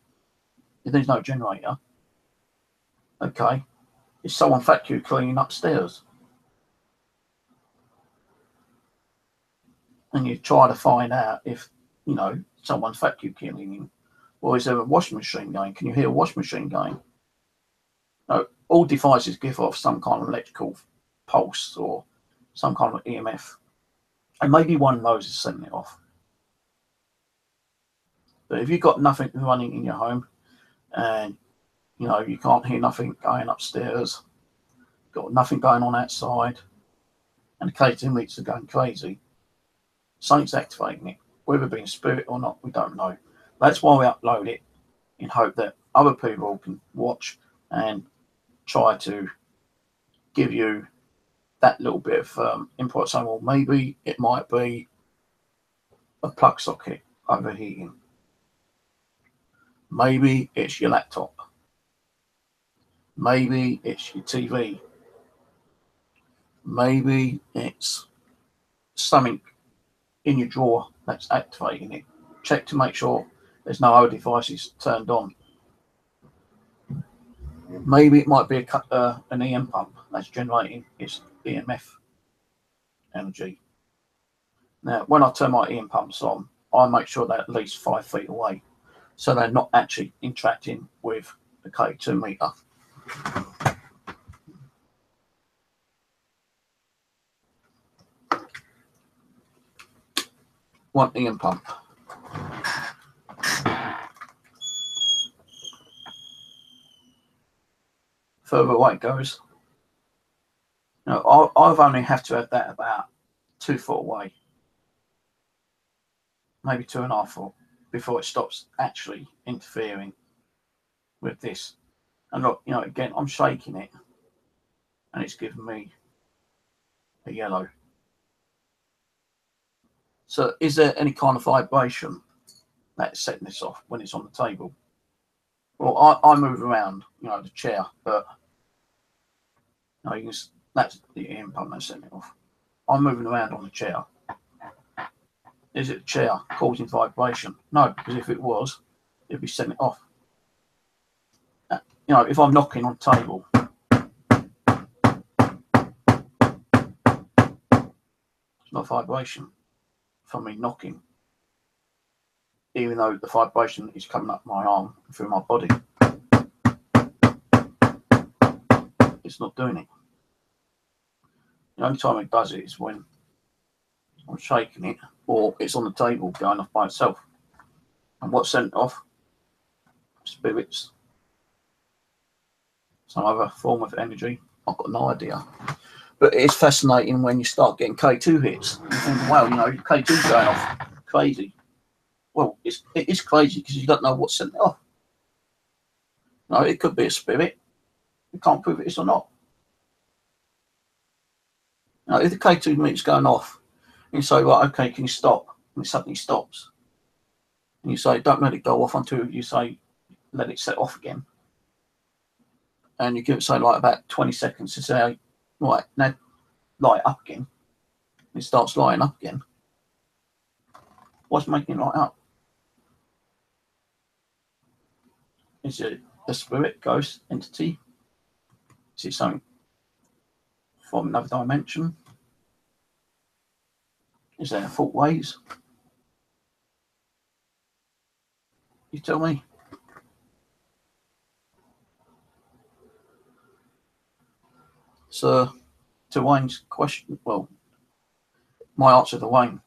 If there's no generator, okay, is someone vacuum cleaning upstairs? And you try to find out if, someone's vacuum cleaning, or is there a washing machine going? Can you hear a washing machine going? No, all devices give off some kind of electrical pulse or some kind of EMF. And maybe one of those is sending it off. But if you've got nothing running in your home and, you can't hear nothing going upstairs, got nothing going on outside, and the K2 meters are going crazy, something's activating it. Whether it be a spirit or not, we don't know. That's why we upload it, in hope that other people can watch and try to give you that little bit of input. So, well, maybe it might be a plug socket overheating. Maybe it's your laptop. Maybe it's your TV. Maybe it's something in your drawer that's activating it. Check to make sure there's no other devices turned on. Maybe it might be an EM pump that's generating its EMF energy. Now, when I turn my EM pumps on, I make sure they're at least 5 feet away, so they're not actually interacting with the K2 meter. One EM pump. Further away it goes. Now, I've only have to have that about 2 foot away, maybe 2.5 foot, before it stops actually interfering with this. And look, again, I'm shaking it, and it's giving me a yellow. So, is there any kind of vibration that's setting this off when it's on the table? Well, I move around, the chair, but that's the EM pump that's setting it off. I'm moving around on the chair. is it a chair causing vibration? No, because if it was, it'd be setting it off. You know, if I'm knocking on a table, it's not vibration from me knocking, even though the vibration is coming up my arm through my body. It's not doing it. The only time it does it is when I'm shaking it, or it's on the table going off by itself. And what's sent off? Spirits, some other form of energy. I've got no idea. But it's fascinating when you start getting K2 hits. You think, wow, you know, K2's going off. Crazy. Well, it is crazy because you don't know what's sent it off. No, it could be a spirit. You can't prove it is or not. Now, if the K2 meter's going off, and you say, right, okay, can you stop? And it suddenly stops. And you say, don't let it go off until you say, let it set off again. And you give it, say, like about 20 seconds to say, right, now light up again. It starts lighting up again. What's making it light up? Is it a spirit, ghost, entity? Is it something from another dimension? Is there fault ways? You tell me. So, to Wayne's question, well, my answer to Wayne,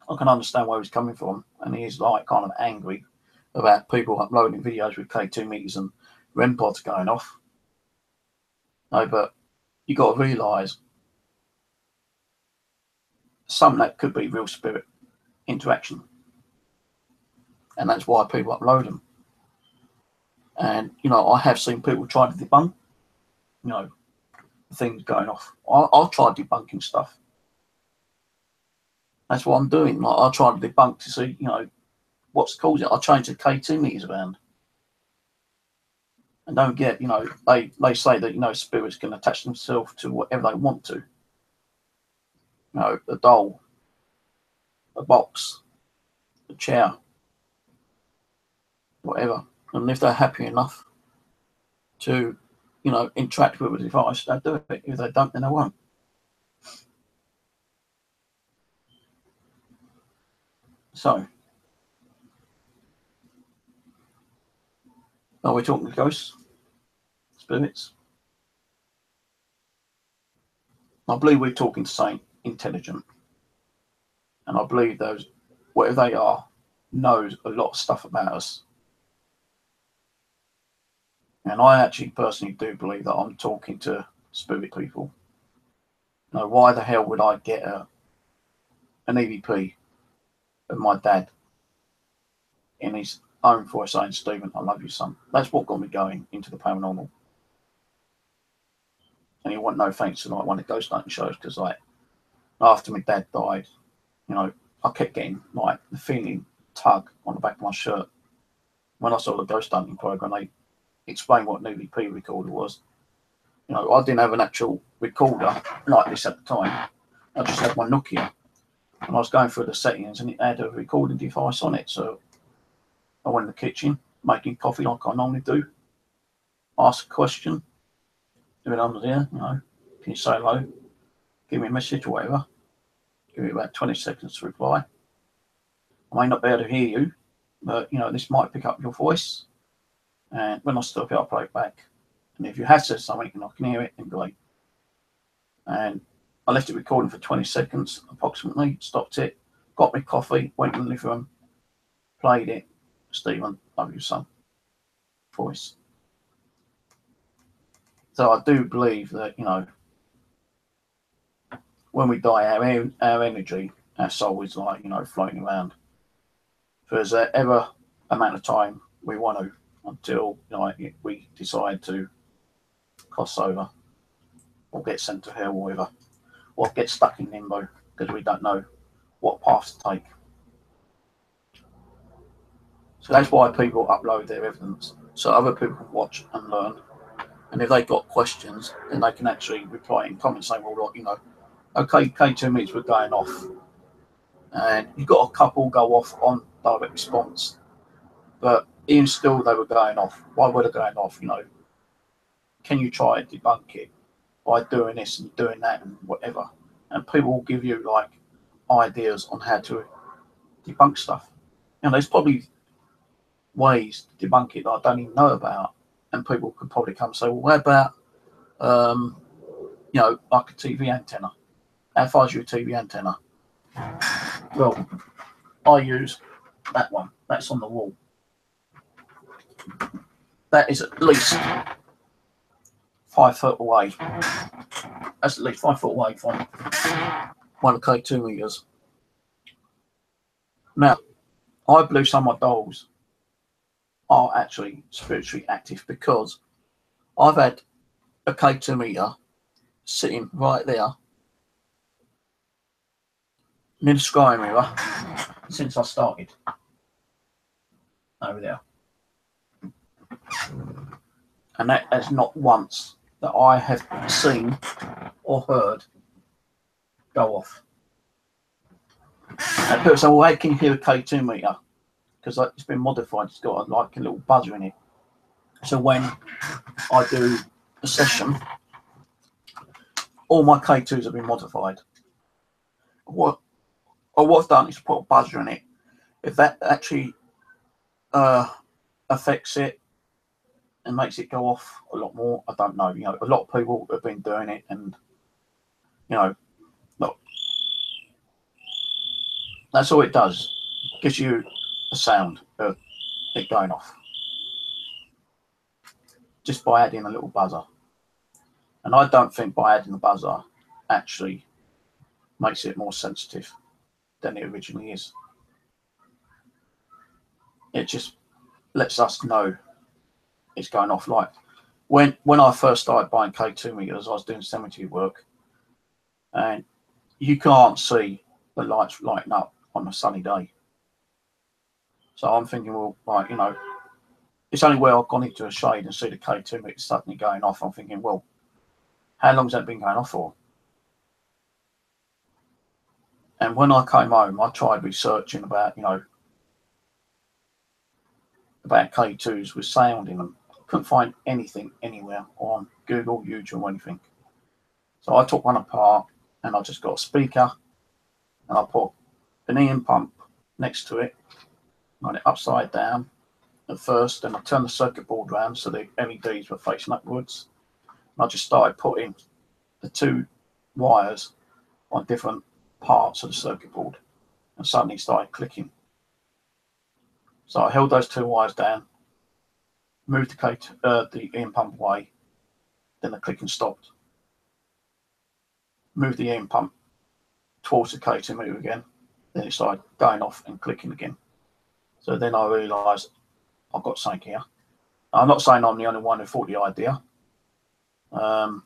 I can understand where he's coming from, and he is like kind of angry about people uploading videos with K2 meters and REM pods going off. No, but you got to realise some that could be real spirit interaction, and that's why people upload them. And you know, I have seen people try to debunk, you know, things going off. I'll try debunking stuff. That's what I'm doing. Like, I'll try to debunk to see, you know, what's causing it. I'll change the K2 meters around. And don't get, you know, they say that, you know, spirits can attach themselves to whatever they want to. You know, a doll, a box, a chair, whatever. And if they're happy enough to, you know, interact with a device, they'll do it. If they don't, then they won't. So, are we talking ghosts? Spirits? I believe we're talking to something intelligent. And I believe those, whatever they are, knows a lot of stuff about us. And I actually personally do believe that I'm talking to spirit people. Now, why the hell would I get an EVP of my dad in his own voice saying, Stephen, I love you, son? That's what got me going into the paranormal. And you want no thanks to like one of the ghost hunting shows, because like after my dad died, you know, I kept getting like the feeling tug on the back of my shirt. When I saw the ghost hunting program, they explained what an EVP recorder was. You know, I didn't have an actual recorder like this at the time. I just had my Nokia. And I was going through the settings and it had a recording device on it. So I went in the kitchen, making coffee like I normally do. Ask a question. If anyone's here, you know, can you say hello? Give me a message or whatever. Give me about 20 seconds to reply. I may not be able to hear you, but, you know, this might pick up your voice. And when I stop it, I'll play it back. And if you have said something and I can hear it, then great. And I left it recording for 20 seconds approximately, stopped it, got me coffee, went in the living room, played it. Stephen, love you, son. Voice. So I do believe that, you know, when we die, our energy, our soul is like, you know, floating around. If there's ever amount of time we want to, until, you know, we decide to cross over or get sent to hell or whatever, or get stuck in limbo because we don't know what path to take. So that's why people upload their evidence, so other people can watch and learn. And if they've got questions, then they can actually reply in comments saying, well, look, you know, okay, K2 meters were going off. and you got a couple go off on direct response, but even still they were going off. Why were they going off? You know, can you try to debunk it by doing this and doing that and whatever? And people will give you like ideas on how to debunk stuff. And there's probably ways to debunk it that I don't even know about, and people could probably come and say, well, what about you know, like a TV antenna? How far is your TV antenna? Well, I use that one. That's on the wall. That is at least 5 foot away. That's at least 5 foot away from 1K 2 meters. Now, I believe some of my dolls are actually spiritually active because I've had a K2 meter sitting right there near the sky mirror since I started over there, and that is not once that I have seen or heard go off. And people say, well, how can you hear a K2 meter? Because it's been modified, it's got like a little buzzer in it. So when I do a session, all my K2s have been modified. What I've done is put a buzzer in it. If that actually affects it and makes it go off a lot more, I don't know. You know, a lot of people have been doing it, and you know, look, that's all it does. It gives you a sound of it going off just by adding a little buzzer. And I don't think by adding the buzzer actually makes it more sensitive than it originally is. It just lets us know it's going off. Like when I first started buying K2 meters, I was doing cemetery work, and you can't see the lights lighting up on a sunny day. So I'm thinking, well, right, you know, it's only where I've gone into a shade and see the K2 meter suddenly going off. I'm thinking, well, how long's that been going off for? And when I came home, I tried researching about, you know, about K2s with sound in them. Couldn't find anything anywhere on Google, YouTube, or anything. So I took one apart and I just got a speaker and I put an Ian pump next to it, got it upside down at first, and I turned the circuit board around so the LEDs were facing upwards. And I just started putting the two wires on different parts of the circuit board, and suddenly started clicking. So I held those two wires down, moved the Ian pump away, then the clicking stopped. Moved the Ian pump towards the K2 meter again, then it started going off and clicking again. So then I realised I've got something here. I'm not saying I'm the only one who thought the idea, but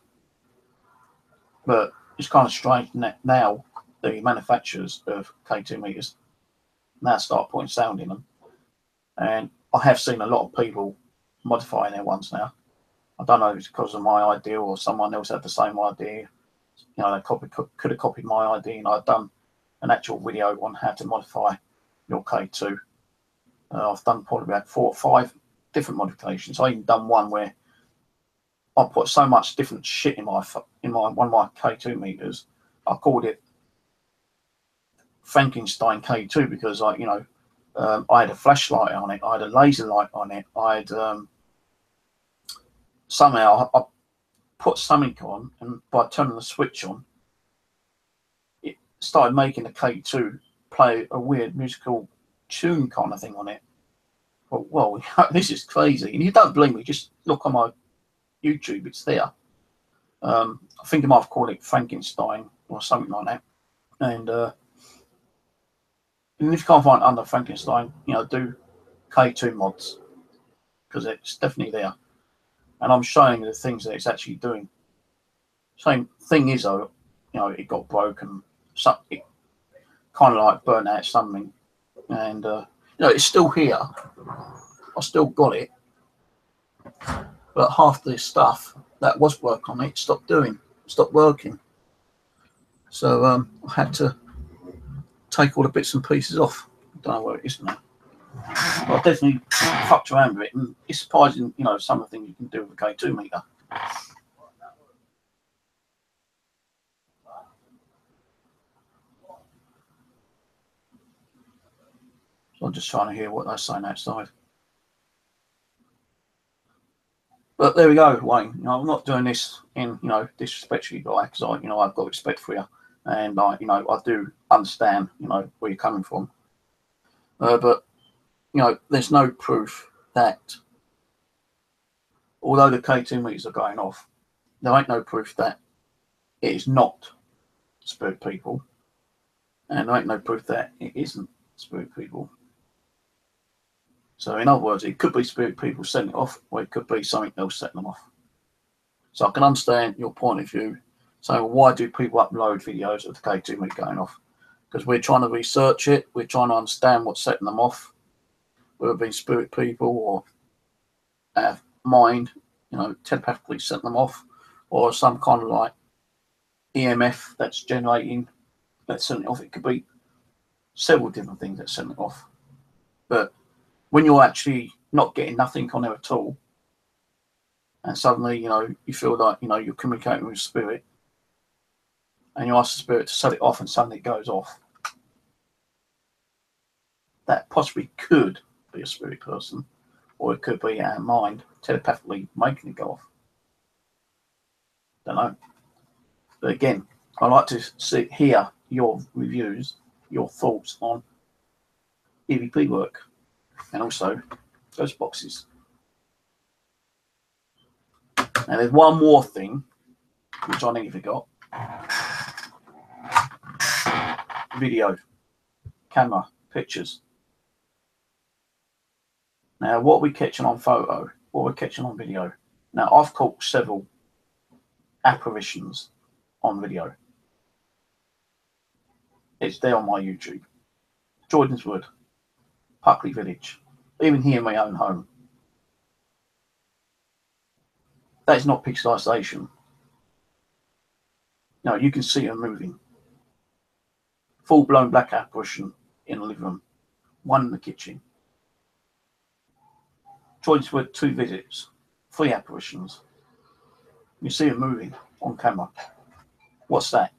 it's kind of strange now the manufacturers of K2 meters now start putting sound in them. And I have seen a lot of people modifying their ones now. I don't know if it's because of my idea or someone else had the same idea. You know, they could have copied my idea, and I've done an actual video on how to modify your K2. I've done probably about 4 or 5 different modifications. I even done one where I put so much different shit in one of my K2 meters. I called it Frankenstein K2 because I had a flashlight on it, I had a laser light on it, I had somehow I put something on, and by turning the switch on, it started making the K2 play a weird musical tune kind of thing on it. Well, this is crazy. And you don't believe me, just look on my YouTube, it's there. I think I might have called it Frankenstein or something like that. And if you can't find it under Frankenstein, you know, do K2 mods, because it's definitely there. And I'm showing the things that it's actually doing. Same thing is, though, you know, it got broken, it kind of like burnt out something, and you know, it's still here. I still got it, but half the stuff that was work on it stopped working. So I had to take all the bits and pieces off. I don't know where it is now. But I definitely fucked around with it, and it's surprising, you know, some of the things you can do with a K2 meter. So I'm just trying to hear what they're saying outside. But there we go, Wayne. You know, I'm not doing this in, you know, disrespect to you, guy, because I, you know, I've got respect for you, and you know, I do understand, you know, where you're coming from. But you know, there's no proof that, although the K2 meters are going off, there ain't no proof that it is not spirit people, and there ain't no proof that it isn't spirit people. So in other words, it could be spirit people setting it off, or it could be something else setting them off. So I can understand your point of view. So why do people upload videos of the K2 meter going off? Because we're trying to research it. We're trying to understand what's setting them off, whether it be spirit people or our mind, you know, telepathically setting them off, or some kind of like EMF that's generating, that's setting it off. It could be several different things that set it off. But when you're actually not getting nothing on there at all, and suddenly, you know, you feel like, you know, you're communicating with spirit, and you ask the spirit to set it off, and suddenly it goes off, that possibly could be a spirit person, or it could be our mind telepathically making it go off. Don't know. But again, I like to hear your reviews, your thoughts on EVP work, and also ghost boxes. Now, there's one more thing which I nearly forgot. Video, camera, pictures. Now, what we're catching on photo, what we're catching on video. Now, I've caught several apparitions on video. It's there on my YouTube. Jordan's Wood, Puckley Village, even here in my own home. That is not pixelization. No, you can see them moving. Full-blown black apparition in the living room, one in the kitchen. Jordan's Wood, 2 visits, 3 apparitions. You see them moving on camera. What's that?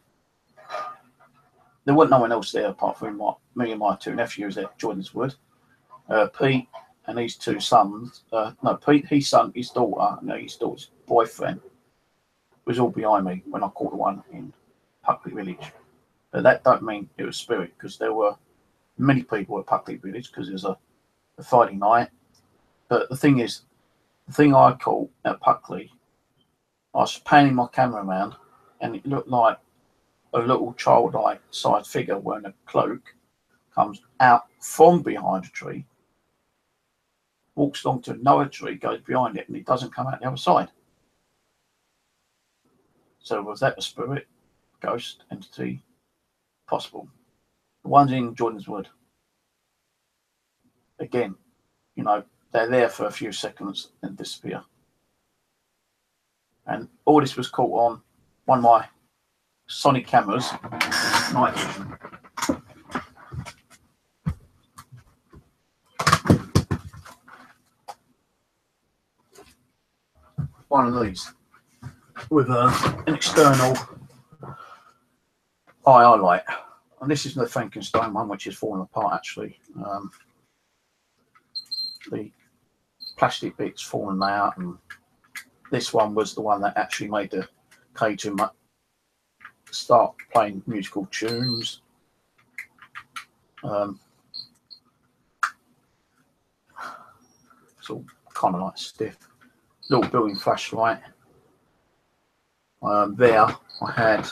There wasn't no one else there apart from me and my 2 nephews at Jordan's Wood. Pete and his 2 sons. No, Pete, his son, his daughter, no, his daughter's boyfriend was all behind me when I caught the one in Puckley Village. But that don't mean it was spirit, because there were many people at Puckley Village, because it was a Friday night. But the thing is, the thing I caught at Puckley, I was panning my camera around, and it looked like a little childlike sized figure wearing a cloak comes out from behind a tree, walks along to another tree, goes behind it, and it doesn't come out the other side. So was that a spirit, ghost, entity? Possible. The ones in Jordan's Wood, again, you know, they're there for a few seconds and disappear. And all this was caught on one of my Sonic cameras, night vision. One of these with an external eye light, and this is the Frankenstein one, which is falling apart actually. The plastic bits falling out, and this one was the one that actually made the K2 start playing musical tunes. It's all kind of like stiff. Little building flashlight. There I had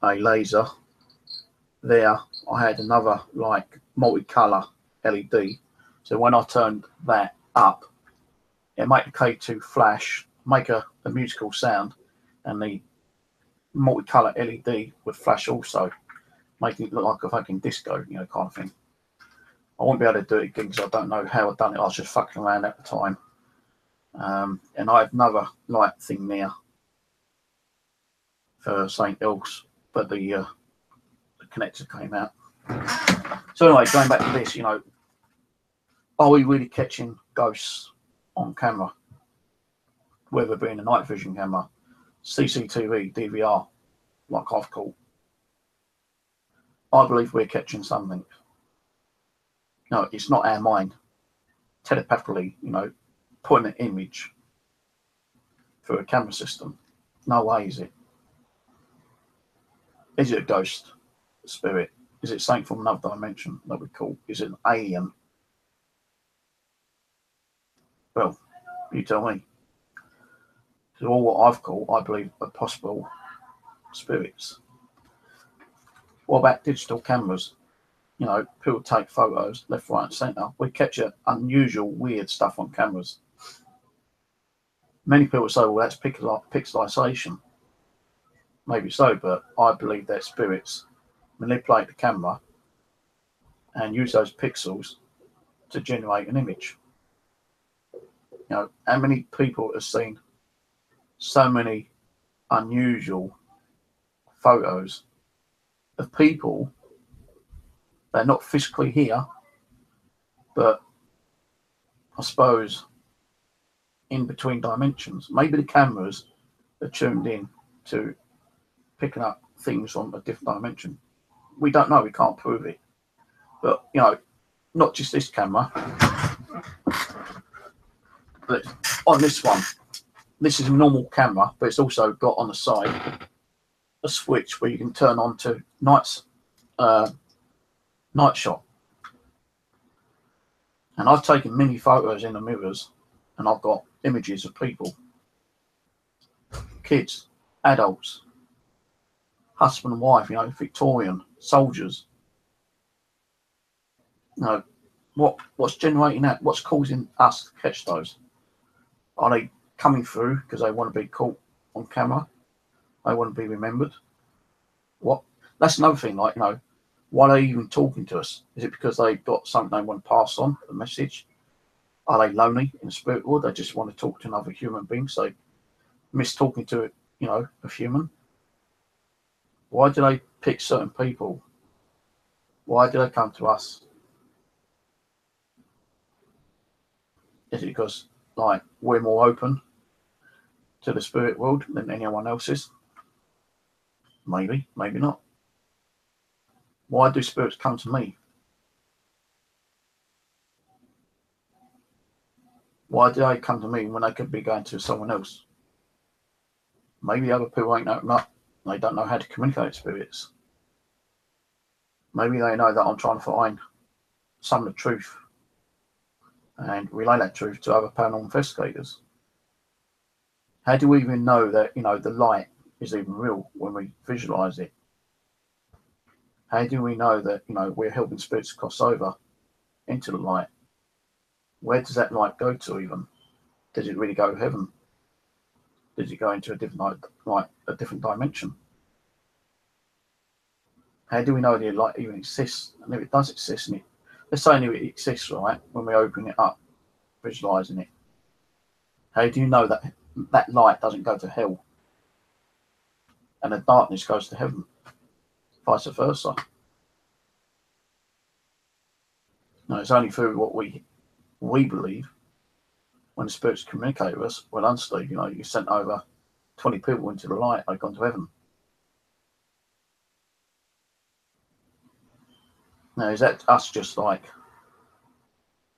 a laser. There I had another like multicolour LED. So when I turned that up, it made the K2 flash, make a musical sound, and the multicolour LED would flash also, making it look like a fucking disco, you know, kind of thing. I won't be able to do it again because I don't know how I've done it. I was just fucking around at the time. And I had another light thing there for something else, but the connector came out. So anyway, going back to this, are we really catching ghosts on camera? Whether it be in a night vision camera, CCTV, DVR, like I've called. I believe we're catching something. No, it's not our mind telepathically, putting an image through a camera system. No way is it. Is it a ghost, a spirit? Is it something from another dimension that we call? Is it an alien? Well, you tell me. So all what I've called, I believe, are possible spirits. What about digital cameras? People take photos left, right, and centre. We capture unusual, weird stuff on cameras. Many people say, well, that's pixelization. Maybe so, but I believe that spirits manipulate the camera and use those pixels to generate an image. How many people have seen so many unusual photos of people that are not physically here, but I suppose in between dimensions. Maybe the cameras are tuned in to picking up things on a different dimension. We don't know, we can't prove it. But, not just this camera, but on this one, this is a normal camera, but it's also got on the side a switch where you can turn on to night shot. And I've taken many photos in the mirrors, and I've got images of people, kids, adults, husband and wife, Victorian, soldiers. What's generating that? What's causing us to catch those? Are they coming through because they want to be caught on camera? They want to be remembered? What? That's another thing, why are they even talking to us? Is it because they've got something they want to pass on, a message? Are they lonely in the spirit world? They just want to talk to another human being, so they miss talking to, a human? Why do they pick certain people? Why do they come to us? Is it because, we're more open to the spirit world than anyone else is? Maybe, maybe not. Why do spirits come to me? Why do they come to me when they could be going to someone else? Maybe other people ain't open up. They don't know how to communicate with spirits. Maybe they know that I'm trying to find some of the truth and relay that truth to other paranormal investigators. How do we even know that, the light is even real when we visualize it? How do we know that, we're helping spirits cross over into the light? Where does that light go to even? Does it really go to heaven? Does it go into a different a different dimension? How do we know the light even exists? And if it does exist, let's say it exists, right, when we open it up, visualizing it, how do you know that that light doesn't go to hell and the darkness goes to heaven? Vice versa. No, it's only through what we believe. When the spirits communicate with us, well, honestly, you sent over 20 people into the light, they've gone to heaven. Now, is that us just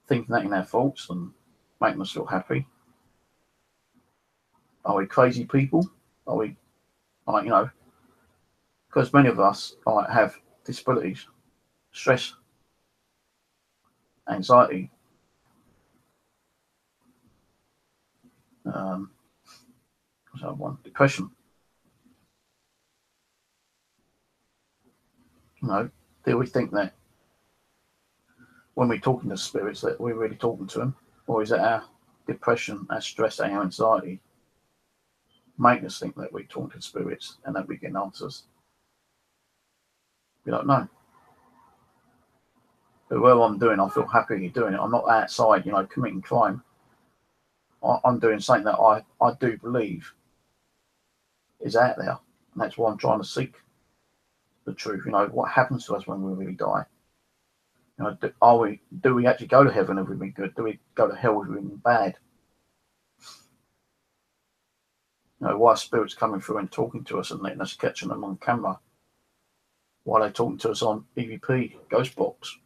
thinking that in our thoughts and making us feel happy? Are we crazy people? Are we, because many of us have disabilities, stress, anxiety, depression. Do we think that when we're talking to spirits that we're really talking to them? Or is it our depression, our stress, our anxiety making us think that we're talking to spirits and that we're getting answers? We don't know. But whatever I'm doing, I feel happy doing it. I'm not outside, committing crime. I'm doing something that I do believe is out there. And that's why I'm trying to seek the truth. You know, what happens to us when we really die? You know, do we actually go to heaven if we've been good? Do we go to hell if we've been bad? You know, why are spirits coming through and talking to us and letting us catching them on camera? Why are they talking to us on EVP, Ghost Box?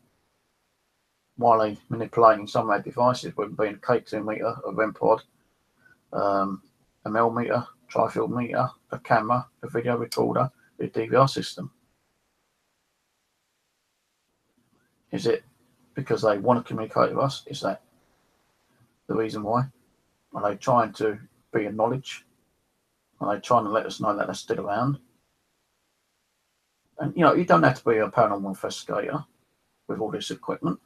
Why are they manipulating some of our devices, whether it be a K2 meter, a REM pod, a Mel meter, tri-field meter, a camera, a video recorder, a DVR system? Is it because they want to communicate with us? Is that the reason why? Are they trying to be a knowledge? Are they trying to let us know that they're still around? And you know, you don't have to be a paranormal investigator with all this equipment.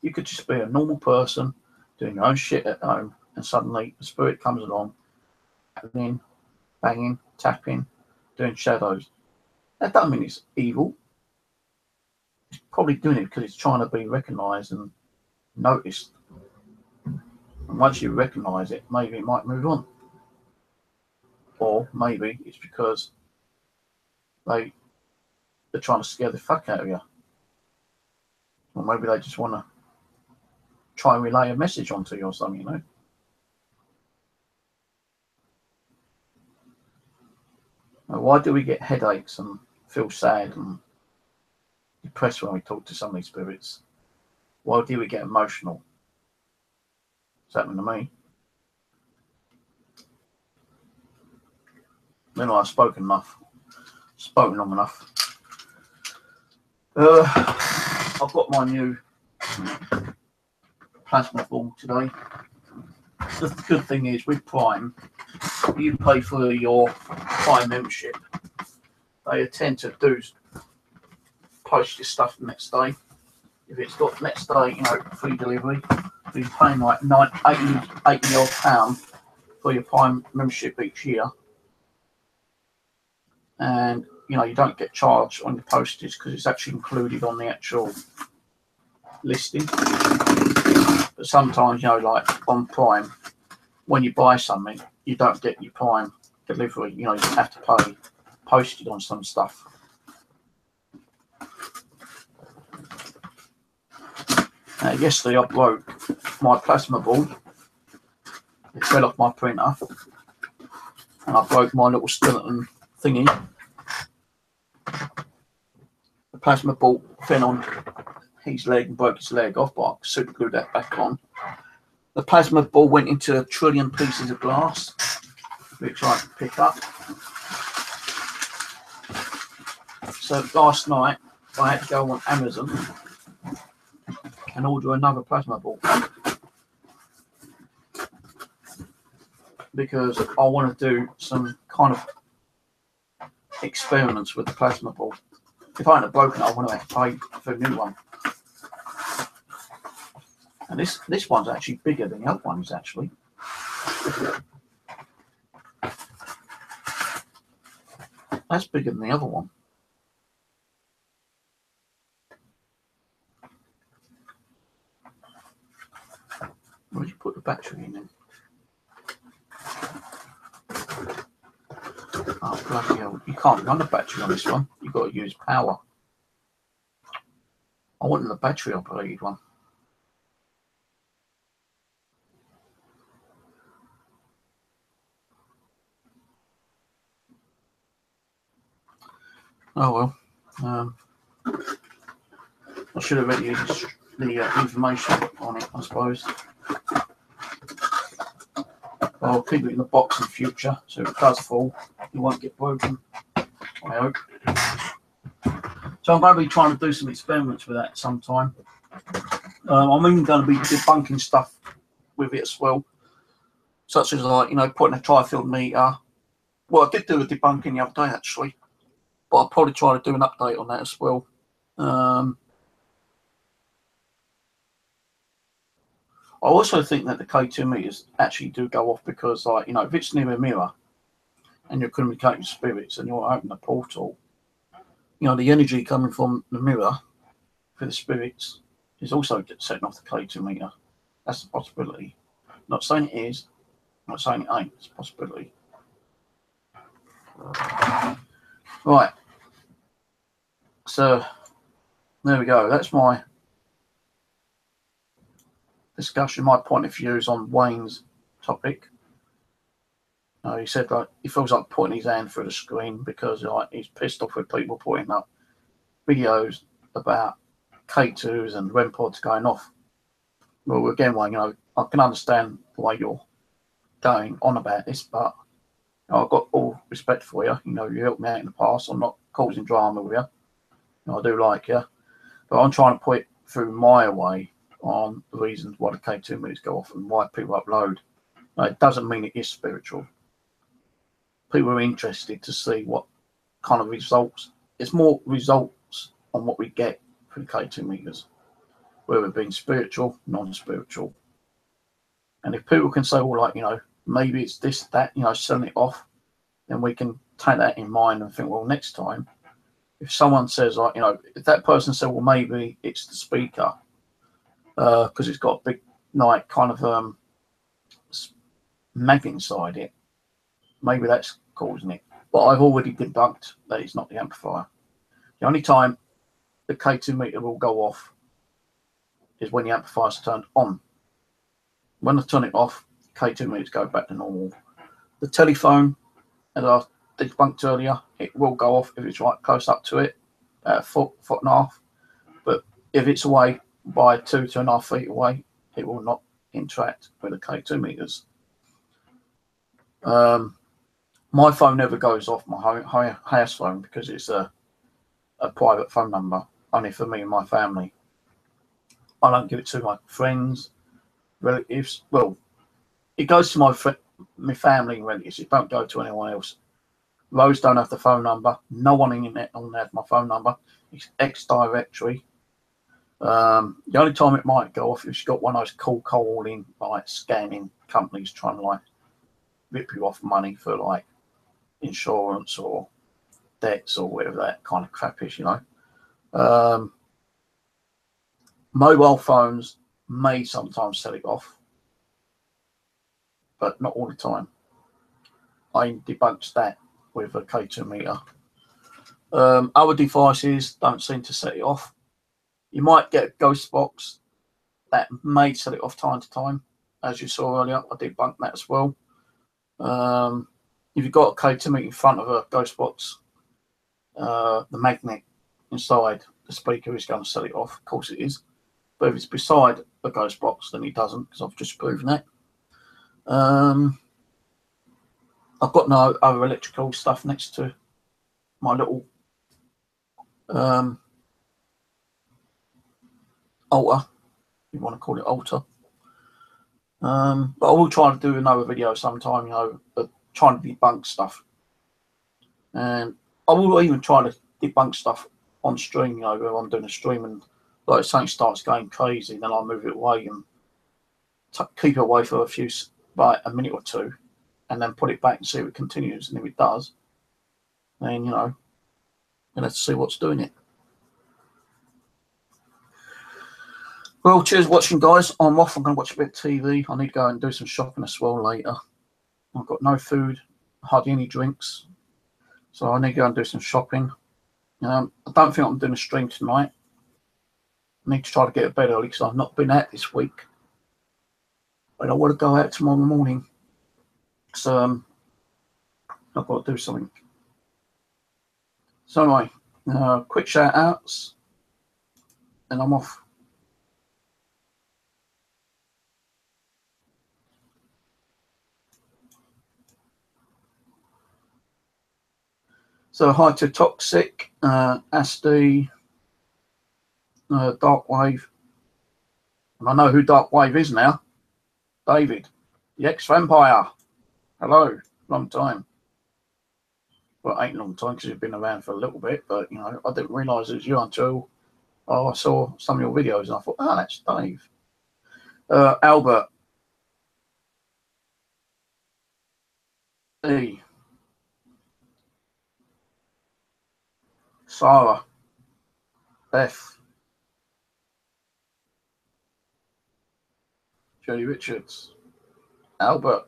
You could just be a normal person doing your own shit at home, and suddenly a spirit comes along, banging, tapping, doing shadows. That doesn't mean it's evil. It's probably doing it because it's trying to be recognised and noticed. And once you recognise it, maybe it might move on. Or maybe it's because they're trying to scare the fuck out of you. Or maybe they just want to try and relay a message onto you or something, you know. Now, why do we get headaches and feel sad and depressed when we talk to some of these spirits? Why do we get emotional? It's happened to me. Then I've spoken long enough. I've got my new plasma ball today. The good thing is with Prime, you pay for your Prime membership. They tend to post your stuff the next day. If it's got next day, you know, free delivery, you're paying like £80 odd for your Prime membership each year. And you know, you don't get charged on your postage because it's actually included on the actual listing. But sometimes, you know, like on Prime, when you buy something, you don't get your Prime delivery. You know, you have to pay postage on some stuff. Yesterday I broke my plasma ball. It fell off my printer, and I broke my little skeleton thingy. The plasma ball fell on his leg and broke his leg off, but I super glued that back on. The plasma ball went into 1 trillion pieces of glass, which I could pick up. So last night I had to go on Amazon and order another plasma ball because I want to do some kind of experiments with the plasma ball. If I hadn't broken it, I wouldn't have to pay for a new one. And this one's actually bigger than the other ones, actually. That's bigger than the other one. Where did you put the battery in then? Oh, bloody hell. You can't run the battery on this one. You've got to use power. I wanted the battery operated one. Oh well. I should have read the information on it, I suppose. I'll keep it in the box in future, so if it does fall, it won't get broken, I hope. So I'm going to be trying to do some experiments with that sometime. I'm even going to be debunking stuff with it as well, such as, like, you know, putting a tri-field meter. Well, I did do a debunking the other day, actually, but I'll probably try to do an update on that as well. I also think that the K2 meters actually do go off because, like, you know, if it's near a mirror and you're communicating with spirits and you're opening a portal, you know, the energy coming from the mirror for the spirits is also setting off the K2 meter. That's a possibility. Not saying it is, not saying it ain't, it's a possibility. Right. there we go. That's my discussion, my point of views on Wayne's topic. He said like he feels like putting his hand through the screen because like he's pissed off with people putting up videos about K2s and REM pods going off. Well, again, Wayne, I can understand the way you're going on about this, but I've got all respect for you. You helped me out in the past. I'm not causing drama with you. I do like you, but I'm trying to put it through my way on the reasons why the K2 movies go off and why people upload. It doesn't mean it is spiritual. People are interested to see what kind of results. It's more results on what we get for the K2 meters, whether it being spiritual, non-spiritual. And if people can say, well, like, maybe it's this, that, selling it off, then we can take that in mind and think, well, next time, if someone says, like, if that person said, well, maybe it's the speaker, because it's got a big, like, kind of magnet inside it, maybe that's causing it. But I've already debunked that it's not the amplifier. The only time the K2 meter will go off is when the amplifier's turned on. When I turn it off, K2 meters go back to normal. The telephone, as I debunked earlier, it will go off if it's right close up to it, a foot and a half. But if it's away by 2.5 feet away, it will not interact with the K2 meters. My phone never goes off, my house phone, because it's a private phone number, only for me and my family. I don't give it to my friends, relatives. Well, it goes to my family and relatives. It don't go to anyone else. Rose don't have the phone number. No one in the on there has my phone number. It's ex-directory. The only time it might go off is you've got one of those cold calling, like scamming companies trying to like rip you off money for like insurance or debts or whatever that kind of crap is, Mobile phones may sometimes set it off, but not all the time. I debunked that with a K2 meter. Other devices don't seem to set it off. You might get a ghost box that may set it off time to time, as you saw earlier. I debunked that as well. If you've got a K2 meter in front of a ghost box, the magnet inside the speaker is going to set it off. Of course it is. But if it's beside a ghost box, then it doesn't, because I've just proven that. I've got no other electrical stuff next to my little altar, if you want to call it altar. But I will try to do another video sometime, trying to debunk stuff. And I will even try to debunk stuff on stream, where I'm doing a stream and like something starts going crazy, then I'll move it away and keep it away for a minute or two, and then put it back and see if it continues. And if it does, then we'll have to see what's doing it. Well, cheers for watching, guys. I'm off. I'm going to watch a bit of TV. I need to go and do some shopping as well later. I've got no food, hardly any drinks, so I need to go and do some shopping. I don't think I'm doing a stream tonight. I need to try to get to bed early because I've not been out this week. But I want to go out tomorrow morning. So I've got to do something. So anyway, quick shout outs and I'm off. So hi to Toxic, Asti, Dark Wave. And I know who Dark Wave is now. David, the ex-vampire. Hello, long time. Well, it ain't a long time because you've been around for a little bit, but I didn't realise it was you until I saw some of your videos and I thought, oh, that's Dave. Albert. E. Sarah. Beth. Jodie Richards. Albert.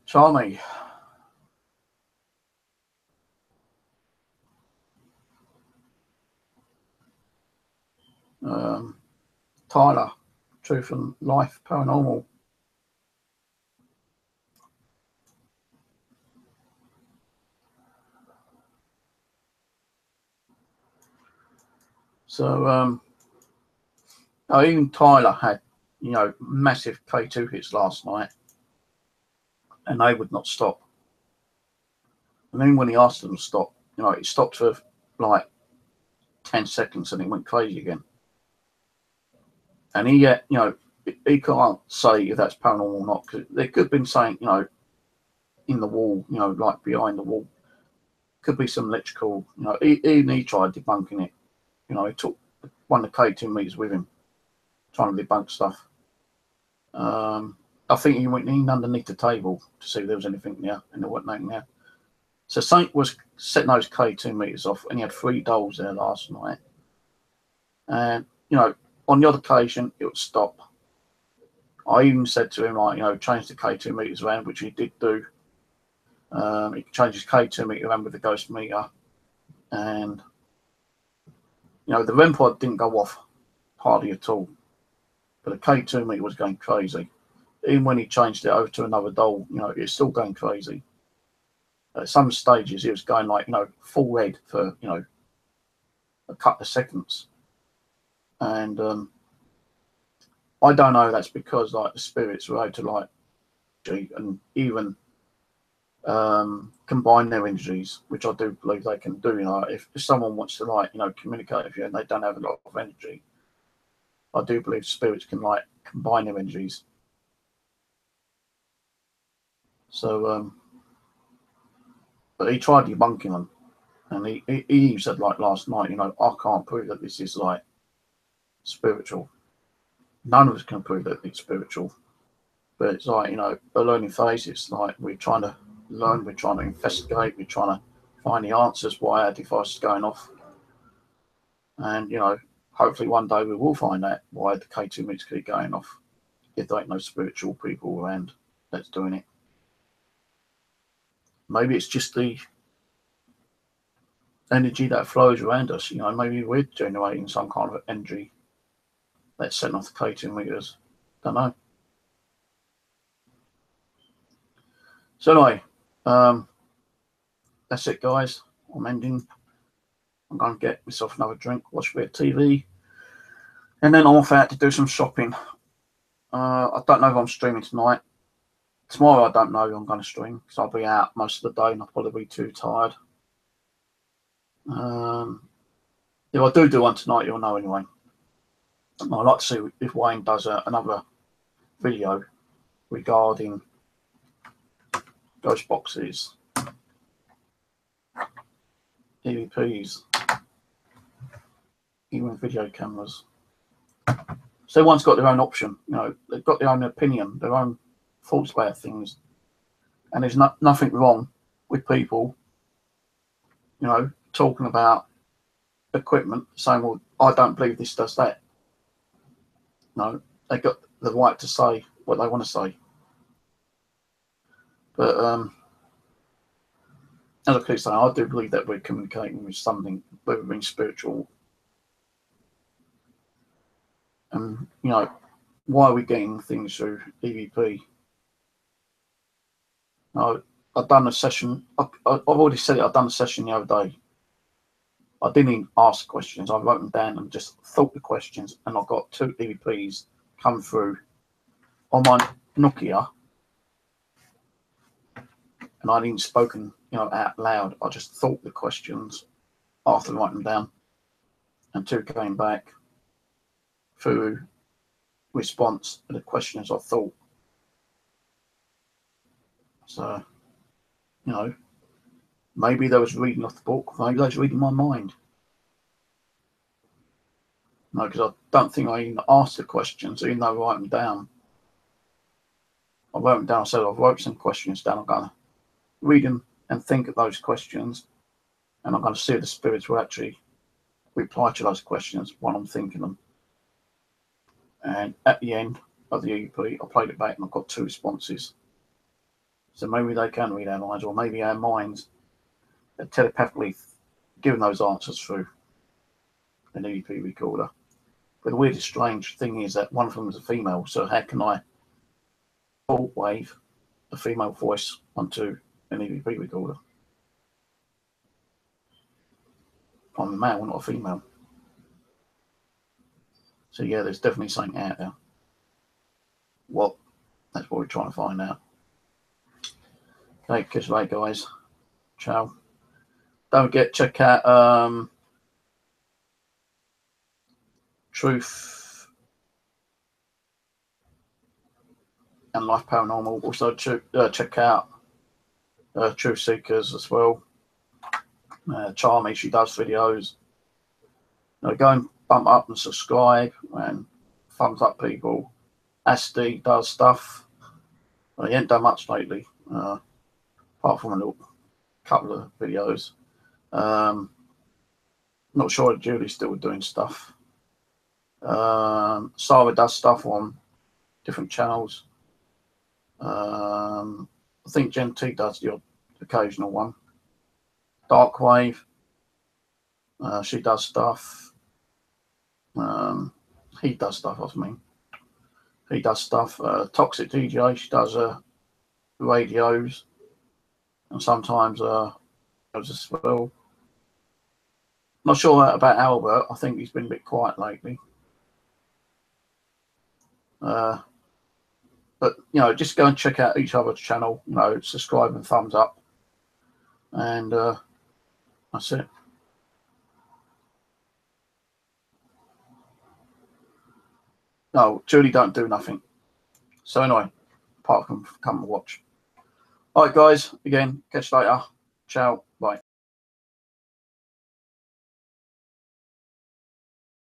Charmy. Tyler, Truth and Life Paranormal. So even Tyler had, massive K2 hits last night, and they would not stop. And then when he asked them to stop, it stopped for like 10 seconds and it went crazy again. And he can't say if that's paranormal or not, because there could have been something, in the wall, like behind the wall. Could be some electrical, even he tried debunking it. He took one of the K2 meters with him, trying to debunk stuff. I think he went in underneath the table to see if there was anything there, and there wasn't anything there. So Saint was setting those K2 meters off, and he had 3 dolls there last night. And, on the other occasion, it would stop. I even said to him, like, change the K2 meters around, which he did do. He changed his K2 meter around with the ghost meter. And, the REM pod didn't go off hardly at all. But the K2 meter was going crazy. Even when he changed it over to another doll, it was still going crazy. At some stages, it was going like, full red for, a couple of seconds. And I don't know, that's because, like, the spirits were able to, like, and even combine their energies, which I do believe they can do. If someone wants to, like, communicate with you and they don't have a lot of energy, I do believe spirits can, like, combine their energies. So, but he tried debunking them, and he said, like, last night, I can't prove that this is, like, spiritual. None of us can prove that it's spiritual. But it's like, a learning phase. It's like we're trying to learn, we're trying to investigate, we're trying to find the answers why our device is going off. And, hopefully one day we will find out why the K2 meters keep going off, if there ain't no spiritual people around that's doing it. Maybe it's just the energy that flows around us. Maybe we're generating some kind of energy that's setting off the K2 meters. Don't know. So anyway, that's it, guys. I'm ending. I'm going to get myself another drink, watch a bit of TV, and then I'm off out to do some shopping. I don't know if I'm streaming tonight. Tomorrow I don't know if I'm going to stream, because I'll be out most of the day and I'll probably be too tired. If I do one tonight, you'll know anyway. I'd like to see if Wayne does another video regarding ghost boxes, EVPs, even video cameras. So everyone's got their own option. They've got their own opinion, their own thoughts about things, and there's nothing wrong with people, talking about equipment, saying, "Well, I don't believe this does that." No, they got the right to say what they want to say. But as I keep saying, I do believe that we're communicating with something, whether it being spiritual. And why are we getting things through EVP? I've done a session. I've already said it. I've done a session the other day. I didn't even ask questions. I wrote them down and just thought the questions, and I got 2 EVPs come through on my Nokia, and I hadn't even spoken, out loud. I just thought the questions after writing them down, and 2 came back through response to the questions I thought. So, maybe they was reading off the book. Maybe they was reading my mind. No, because I don't think I even asked the questions, even though I wrote them down. I wrote them down. I said I wrote some questions down. I'm going to read them and think of those questions, and I'm going to see if the spirits will actually reply to those questions while I'm thinking them. And at the end of the EP, I played it back and I got 2 responses. So maybe they can read our minds, or maybe our minds are telepathically giving those answers through an EP recorder. But the weirdest strange thing is that one of them is a female, so how can I fault wave a female voice onto an EVP recorder? I'm a male, not a female. So yeah, there's definitely something out there. What? That's what we're trying to find out. Okay, catch you later, guys. Ciao. Don't forget, check out Truth and Life Paranormal. Also, check out Truth Seekers as well. Charmy, she does videos. Go and bump up and subscribe and thumbs up, people. Asti does stuff. He ain't done much lately, apart from a little couple of videos. Not sure if Julie's still doing stuff. Sarah does stuff on different channels. I think Gen T does the occasional one. Darkwave, she does stuff. He does stuff, I mean. He does stuff. Toxic DJ, she does radios. And sometimes as well. Not sure about Albert. I think he's been a bit quiet lately. But just go and check out each other's channel. Subscribe and thumbs up, and that's it. No, Julie don't do nothing. So anyway, apart from come and watch. All right, guys. Again, catch you later. Ciao.